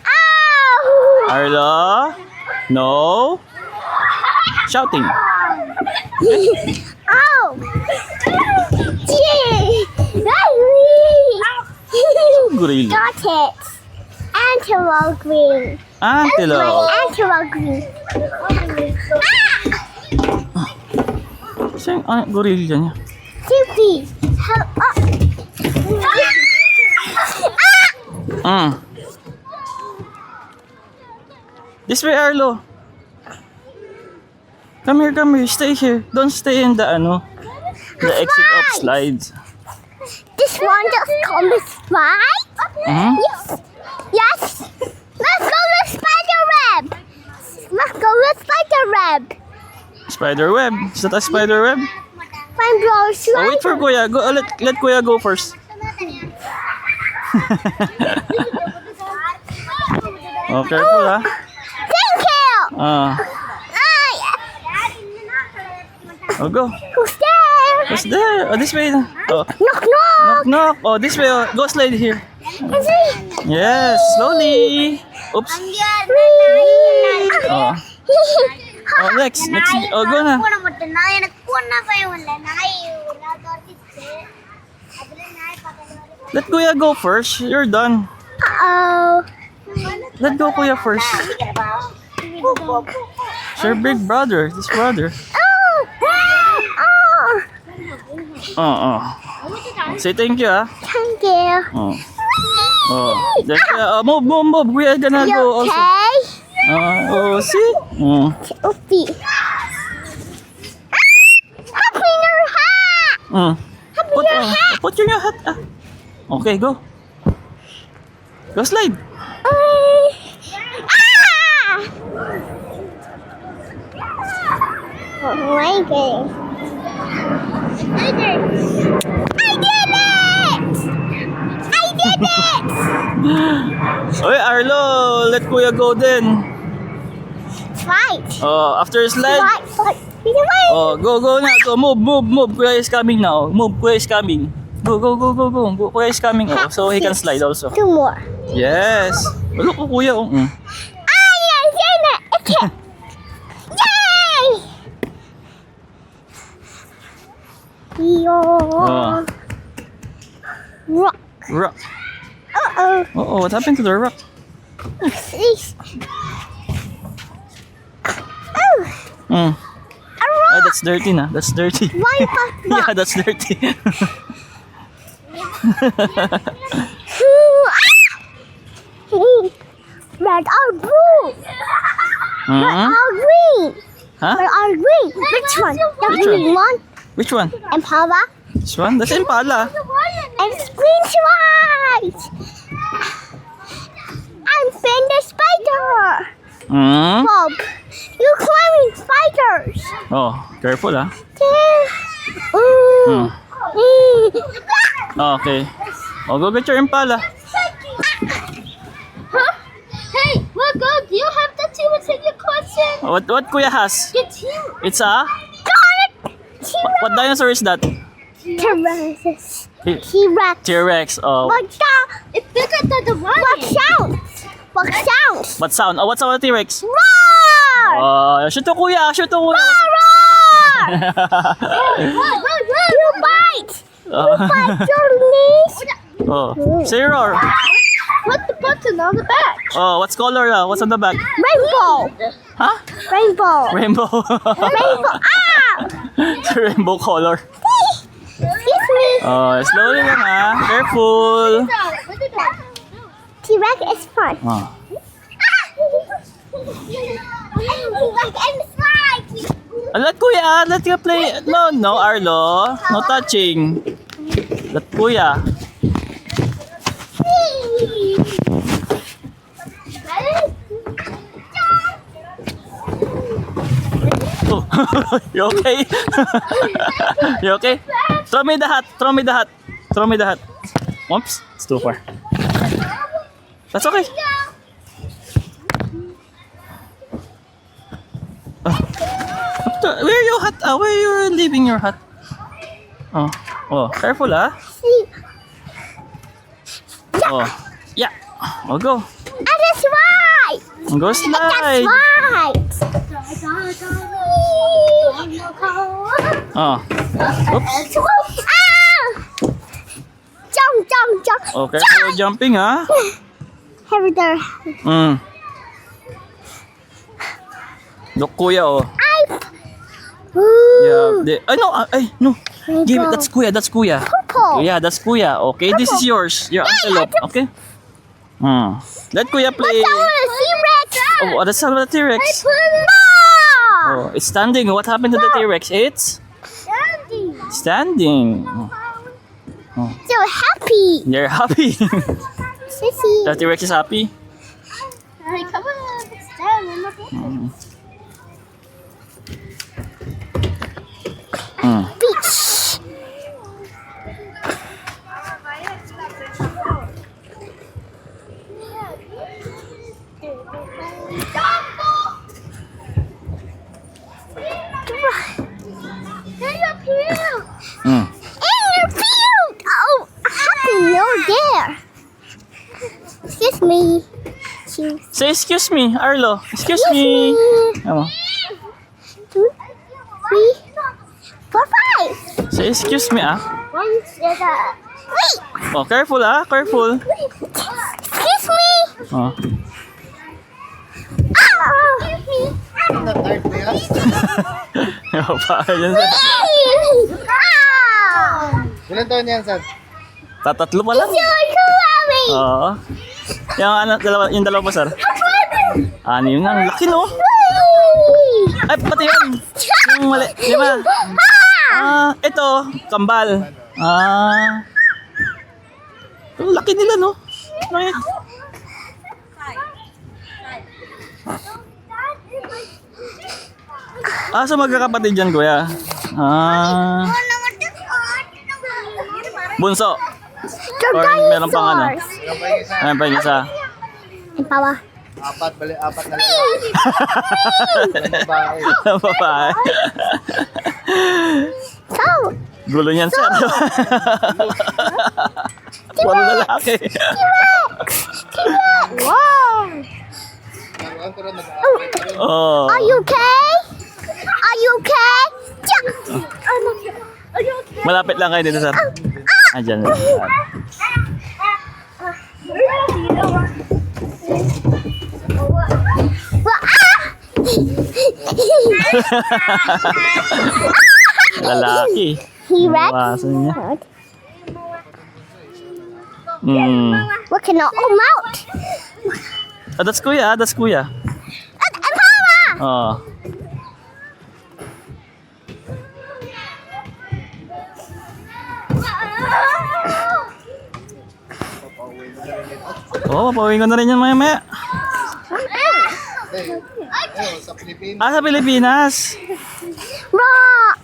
Ow! Arlo? No. Shouting. Ow! Gee! Gorilla. Got it. Antelope green. Antelope. Antelope green. Saan yung gorilla niya? Jumpy. Help up. This way, Arlo. Come here. Stay here. Don't stay in the the exit of slides. This one just comes right? Mhm. Yes. Let's go with spider web. Let's go with spider web. Spider web. Is that a spider web? Fine, bro. Oh, wait for Kuya. Go. Let Kuya go first. Oh, careful ha. Thank you. Ah. Ay. Oh, go. Who's there? What's there? Oh, this way. Oh, Knock, knock. knock. Oh, this way. Oh. Go slide here. Is it? Yes, slowly. Oops. Oh. Oh, next. Oh, go na. Let Kuya go first. You're done. Uh-oh. Let go Kuya first. It's your big brother. This brother. Oh. Oh. Say thank you, ah. Thank you. Oh. Oh. Then, move. Kuya gonna You go also. okay? Oh, see? Oh. Okay. Happy New Hat! Mm. Put your hat. Ah. Okay, go. Go slide. Ah! Oh my goodness. I did it! Oy, Arlo, let Kuya go then. Fight! Oh, after slide. Fight! Oh, go na. Go, move. Kuya is coming now. Move, Kuya is coming. Go. Kuya is coming. Oh, so he can slide also. 2 more. Yes. Oh, look, Kuya. Oh. Mm. Ah, yes, okay. Yay! Yo. Oh. Rock. Rock. Uh-oh. Oh, what happened to the rock? Please. Oh, Mm. a Ah, rock. that's dirty na. That's dirty. Why not Yeah, rock? that's dirty. Red or blue? Red Hmm? or green? Huh? Red or green? Which one? The Which green one? Which one? Impala? This one? That's Impala. And green white. I'm Finn the spider. Hmm? Bob, you climbing spiders. Oh, careful ah. There. Ooh. Hmm. Okay. Oh, go get your Impala. Huh? Hey, look up. Do you have the two to your question? What Kuya has? Get you. It's a... Got it. What dinosaur is that? T-Rex. T- T-Rex. T-Rex. Oh. Watch out. It's bigger than the one. What sounds? What sounds? What sound? Oh, what's our T-Rex? Roar! Oh, shoot to Kuya. Shoot to Kuya. Roar! You bite. Oh. Bite your knees. Oh. Say roar. Put the button on the back. Oh, what's color? What's on the back? Rainbow. Huh? Rainbow. Rainbow. Rainbow. Ah! Rainbow color. Excuse me. Oh, slowly lang ha. Careful. T-Rex is fun. Oh. T-Rex and slide. Let Kuya. Let you play. No, Arlo. No touching. Let Kuya. Oh. You okay? You okay? Throw me the hat. Oops. It's too far. That's okay. Where your hat? Where you leaving your hat? Oh, careful ah. Oh, yeah. Oh, go. And it's right. Go slide. That's right. Oh, oops. Ah! Jump. Oh, careful jumping ah. Here there. Look, Kuya, oh. Ooh. Yeah. No. Give it. That's Kuya. Purple. Yeah, that's Kuya. Okay, this is yours. Your antelope. Okay. Let Kuya play. That's our T-Rex. Oh, that's our T-Rex. No! Oh, it's standing. What happened to the T-Rex? It's Daddy. standing. So happy. They're happy. Sissy. The T-Rex is happy. Hey, come on. It's down. I'm not there. Beach. Hey, up here. Mm. In your field. Oh, happy no there. Excuse me. Excuse Say excuse me, Arlo. Excuse me. Oh. 2, 3, 4, 5. Say excuse me, ah. One, wait. Oh, careful, ah. Careful. Excuse me. Oh. Excuse me. Na-tired mo yan? Pa, yan, sir. Ilan taon yan, Sad? Tatatlo pa lang. Oo. Yung dalawa pa, sir. Ano yun? Ang laki, no? Ay, pati yun. Yung mali. Di ba? Ito, kambal. Ang laki nila, no? Ay. So magkakapatid dyan, kuya? Bunso. Or meron pang ano? Ano pa yung isa? Pawa. Apat na lang. Babae. Babae. So, Gulo niyan, sir. Puro lalaki. wow. Naroon ko rin nag-aaway. Oh. Are you okay? Are you okay? Are you okay? Malapit lang kayo dito, sir. Diyan. Lalaki. T-Rex. Iwasan niya. What can I out? That's kuya, that's kuya. And Mama! Oh. Oh, papawin ko na rin yan maya-maya. Sa Pilipinas. Sa Pilipinas. Rock!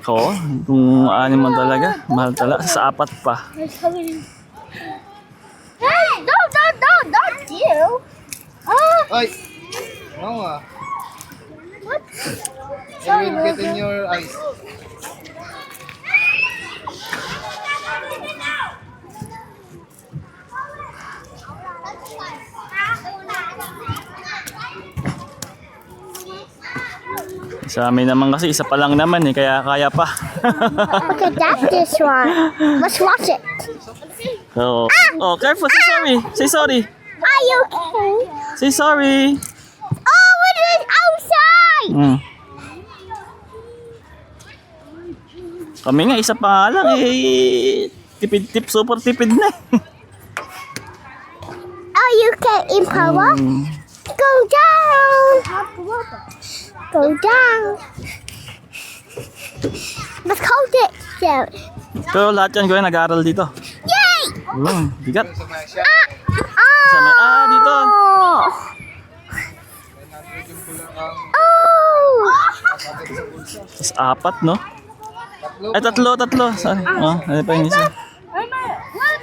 Ko, kung anim mo talaga. Mahal talaga. Sa apat pa. Hey, don't you! Ay! Oo nga. What? It will get in your eyes. Sa amin naman kasi isa pa lang naman kaya kaya pa. Okay, that's this one. Let's watch it. Oh, careful. Say sorry. Say sorry. Are you okay? Say sorry. Oh, it is outside! Kami nga isa pa nga lang tipid super tipid na. Are you okay, Impala? Go down! Go down! Let's hold it down. Pero lahat yan gawin nag-aaral dito. Yay! Bigat. Sa mga siya. Sa may, dito. Oh! Oh! Tapos apat, no? Ay, tatlo. Sorry. Ano pa yung isa?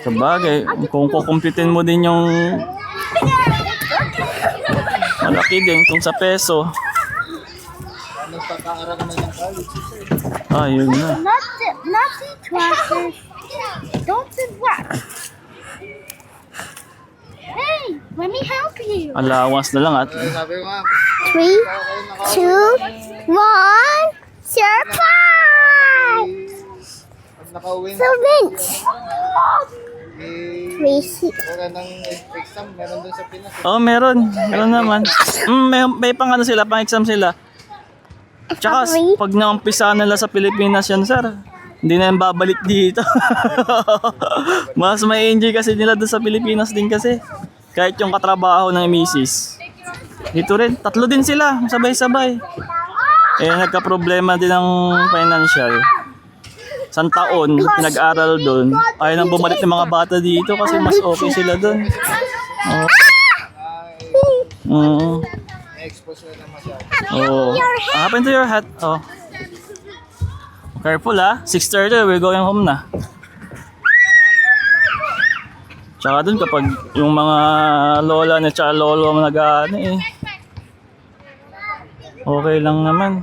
Sabagay, kung kukumpitin mo din yung malaki din kung sa peso. Ano pag-aaral ka na ng college? Yun na. Not the tractors. Don't the rock. Hey, let me help you. Allowance na lang at Sabi ko nga, 3, 2, 1, surprise! pag nakauwi na, Vince. wala ng exam, meron doon sa Pinas. meron. Meron naman. May pang ano sila, pang exam sila. Tsaka pag naumpisa nila sa Pilipinas yan, sir, hindi na yung babalik dito. Mas may enjoy kasi nila doon sa Pilipinas din kasi. Kahit yung katrabaho ng misis. Dito rin, tatlo din sila, sabay-sabay. Eh, nagka-problema din ng financial. Isang taon, pinag-aral doon. Ayaw nang bumalik ng mga bata dito kasi mas okay sila doon. Oo. Oo. Na-expose na masyado. Oo. What happened to your hat? Oh. Careful ah. 6:30, we're going home na. Tsaka dun kapag yung mga lola na tsaka lolo mo nag-ano eh. Okay lang naman.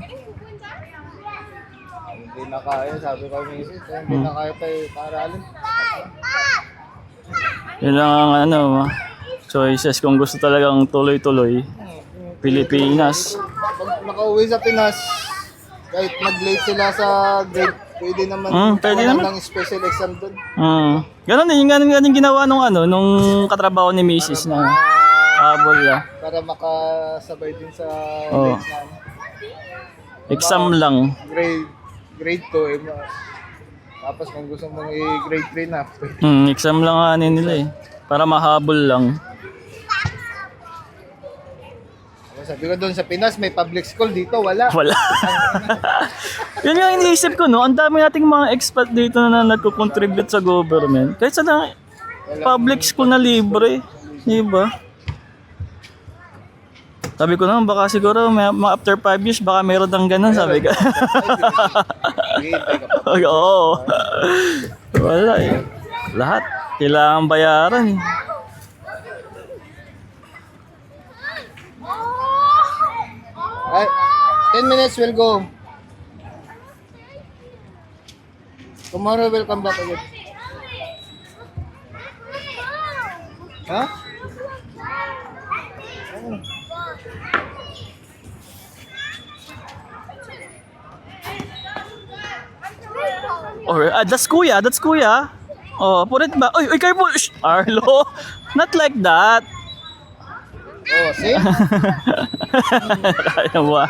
Hindi na kaya, sabi ko misis, hindi na kaya tayo paaralin. Yun lang ang ano, choices kung gusto talagang tuloy-tuloy. Pilipinas. Pag nakauwi sa Pinas, kahit mag-late sila sa grade, pwede naman pwede wala naman. ng special exam doon. Ganon din, yung ginawa nung nung katrabaho ni Mrs. na habol ah. Para makasabay din sa Oo. late na ano. Exam lang. grade 2 eh. Tapos kung gusto mong i-grade 3 na, pwede. Exam lang ano nila eh. Para mahabol lang. Sabi ko doon sa Pinas, may public school, dito wala. Wala. Yun nga iniisip ko, no? Ang dami nating mga expat dito na nagko-contribute sa government. Kahit sa public school na libre. Di ba? Sabi ko naman, baka siguro after 5 years, baka meron ng ganun, sabi ko. Hihintay ka pa. Oo. Wala eh. Lahat. Kailangan bayaran eh. Ay, 10 minutes will go. Tomorrow we'll come back again. Ha? Or, that's kuya, that's kuya. Oh, put it back. Oy, careful. Shh, Arlo. Not like that. Oh, see? Kaya ba?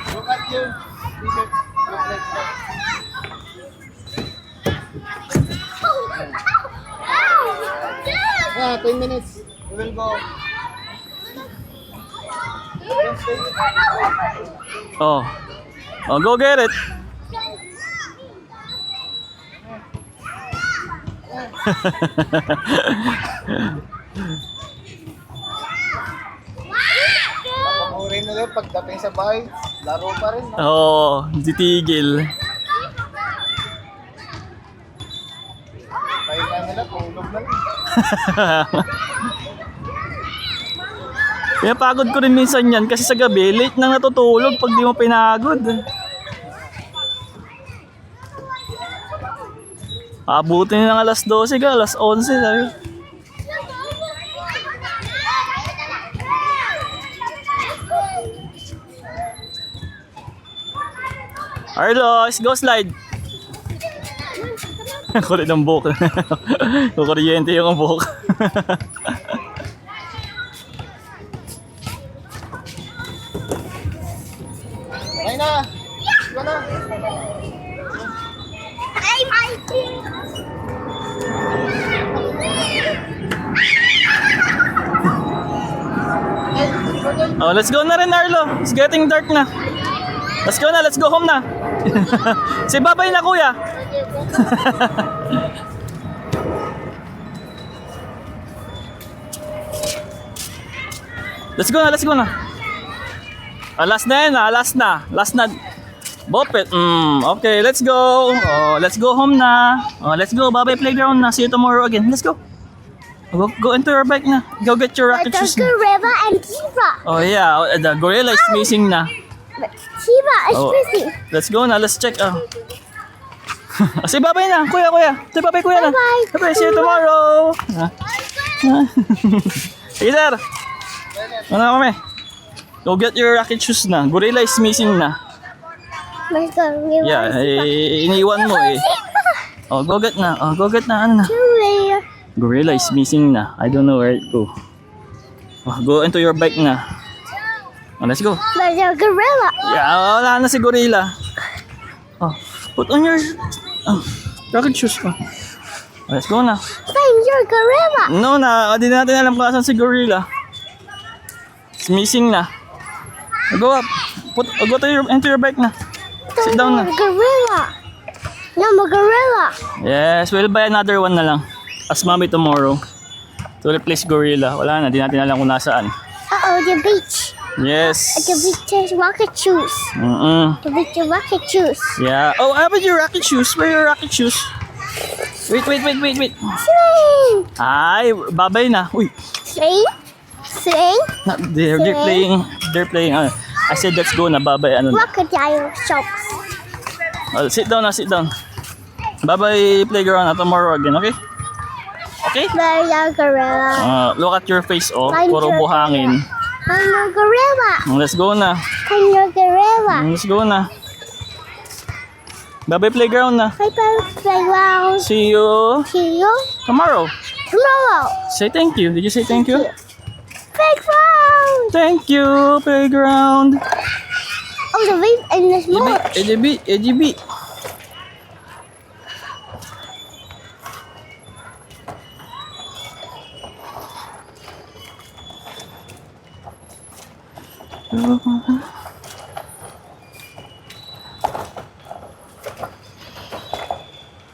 Look at you. Look like that. Ah, 10 minutes. We will go. Oh. Oh, go get it. Papangurin nila pagdating sa bahay. Laro pa rin. No? Oh, titigil. Pahinga nila, tulog na rin. Pinapagod ko rin minsan yan kasi sa gabi, late nang natutulog pag di mo pinagod. Abutin ng alas 12 ka, alas 11 sabi. Arlo, let's go slide. Kulit ng buhok. Kukuryente yung buhok. Ay na! Iba na! Ay, my Oh, let's go na rin Arlo. It's getting dark na. Let's go na, let's go home na. Si babay na kuya. Let's go na, let's go na. Last na yun, last na. Bopet. Okay, let's go. Oh, let's go home na. Oh, let's go, babay playground na. See you tomorrow again. Let's go. Go into your bike na. Go get your rocket shoes na. gorilla and Shiva. Oh yeah, the gorilla is missing na. Shiva is Oh, missing. let's go na, let's check. Say bye-bye na, kuya. Say bye-bye, kuya na. Bye-bye. Bye-bye, see you tomorrow. Sige, sir. Ano kami? Go get your rocket shoes na. Gorilla is missing na. My gorilla. Yeah, iniwan mo eh. Oh, go get na. Oh, go get na. Ano na? Gorilla. Gorilla is missing na. I don't know where it go. Oh, go into your bike na. Oh, let's go. There's a gorilla. Yeah, wala na si gorilla. Oh, put on your... Oh. Rocket shoes ko. Let's go na. Find your gorilla. No na, di natin alam kung asan si Gorilla. It's missing na. Go up. Go to into your bike na. Sit down na. Gorilla. No, more gorilla. Yes, we'll buy another one na lang. As mommy tomorrow. To replace Gorilla. Wala na, di natin alam kung nasaan. Uh-oh, the beach. Yes. The beach has rocket shoes. The beach has rocket shoes. Yeah. Oh, how about your rocket shoes? Where are your rocket shoes? Wait. Swing. Ay, babay na. Uy. Swing. Swing. No, they're playing. They're playing. I said let's go na babay. Ano na. Crocodile shops. Sit down na, sit down. Babay playground na tomorrow again, okay? Okay? Where your gorilla? Look at your face, oh. Find Puro your buhangin. I'm a gorilla. Let's go na. I'm a gorilla. Let's go na. Babay playground na. Bye bye playground. See you See you tomorrow. tomorrow. Say thank you. Did you say thank you? Playground. Thank you, playground. Oh, the wave and the smoke. AGB.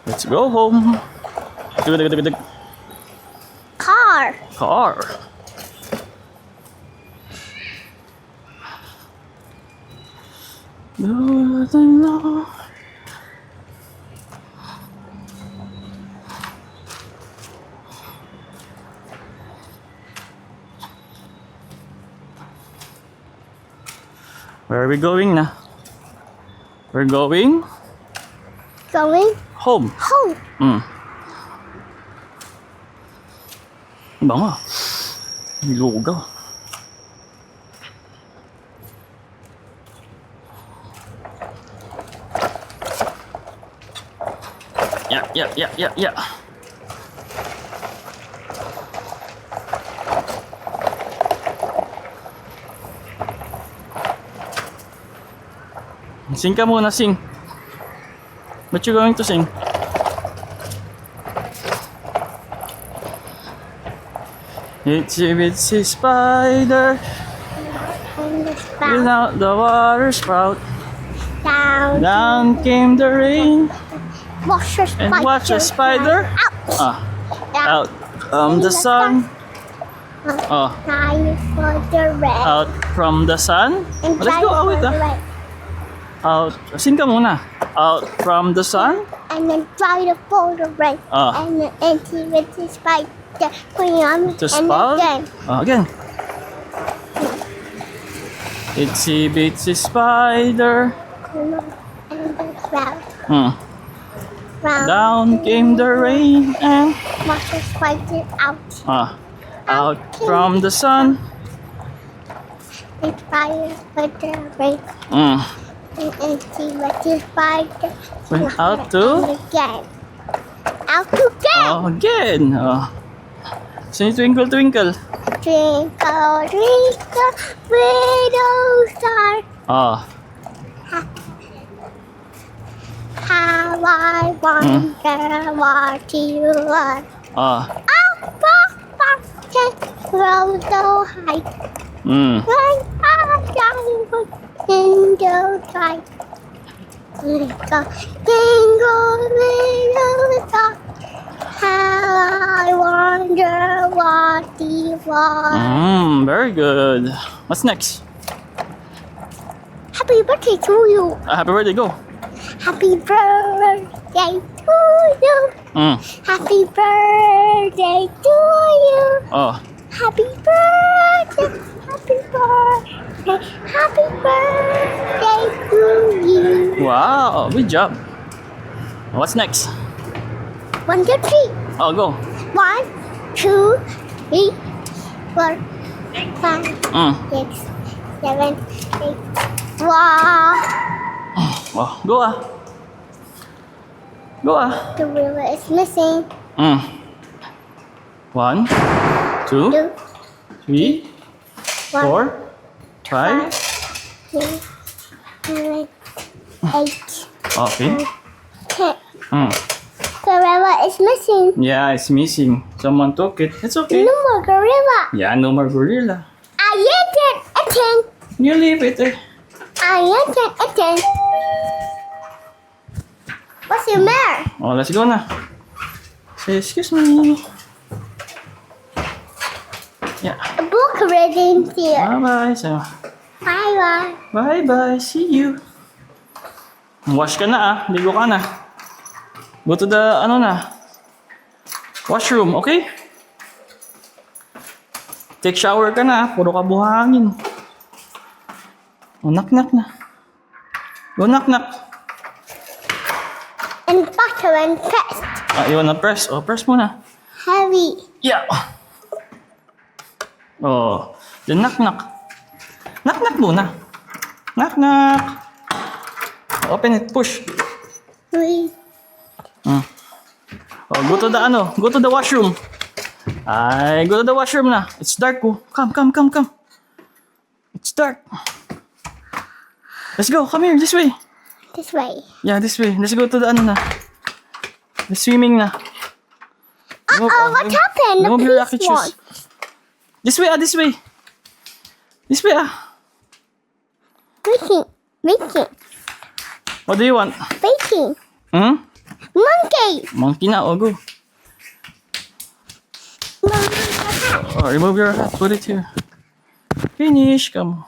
Let's go home. Car. Car. No. Where are we going na? We're going Going home. home. Bango. Lugaw. Yeah. Sing ka muna, sing. What you going to sing? Itsy bitsy spider And the spout without the water spout. down. Down came the rain Watch your and spider. watch a spider out from the sun. Try for the red. Out from the sun. And Let's try go for out. the red. Out. Sing ka muna. Out from the sun. And then try to pull the red. Ah. And then empty with the spider. Putting on To and spout. again. Again. Itsy bitsy spider. And the spout. Round. Down came the rain and Watch your spider out. out from the sun. And try for the red. And empty with the spider. Went out to And again. Out again. again. Sing Twinkle Twinkle. Twinkle, twinkle, little star. How I wonder what you are. Up above grow so high. When I was in the sky. Tingle, little star. How I wonder what you are. Very good. What's next? Happy birthday to you. Happy birthday, go. Happy birthday to you. Happy birthday to you. Happy birthday, happy birthday, happy birthday to you. Wow, good job. What's next? 1, 2, 3. Go. 1, 2, 3, 4, 5, 6, 7, 8. Wow. Go Go The river is missing. 1, 2, 2, 3, 1, 4, 5. 6, 7, 8, Okay. 10, Gorilla is missing. Yeah, it's missing. Someone took it. It's okay. No more gorilla. Yeah, no more gorilla. I entered a tent. You leave it there. I entered a tent. What's your matter? Oh, let's go na. Say, excuse me. Yeah. A book reading here. Bye-bye. So, Bye bye. bye-bye. See you. Wash ka na ah. Ligo ka na. Go to the, washroom, okay? Take shower ka na. Puro ka buhangin. Oh, knock-knock na. Go knock-knock. And butter and pressed. Ah, you wanna press? Oh, press muna. Heavy. Yeah. Oh, then knock-knock. Knock-knock muna. Knock-knock. Open it, push. Wait. Oh, go to the washroom. Ay, go to the washroom na. It's dark, oh. Come. It's dark. Let's go, come here, this way. This way. Yeah, this way. Let's go to the the swimming na. What happened? Remove The your lucky police shoes. one. This way, this way. This way, Making. What do you want? Baking. Hmm? Monkey. Monkey na, oh, go. Oh, remove your hat, put it here. Finish, come.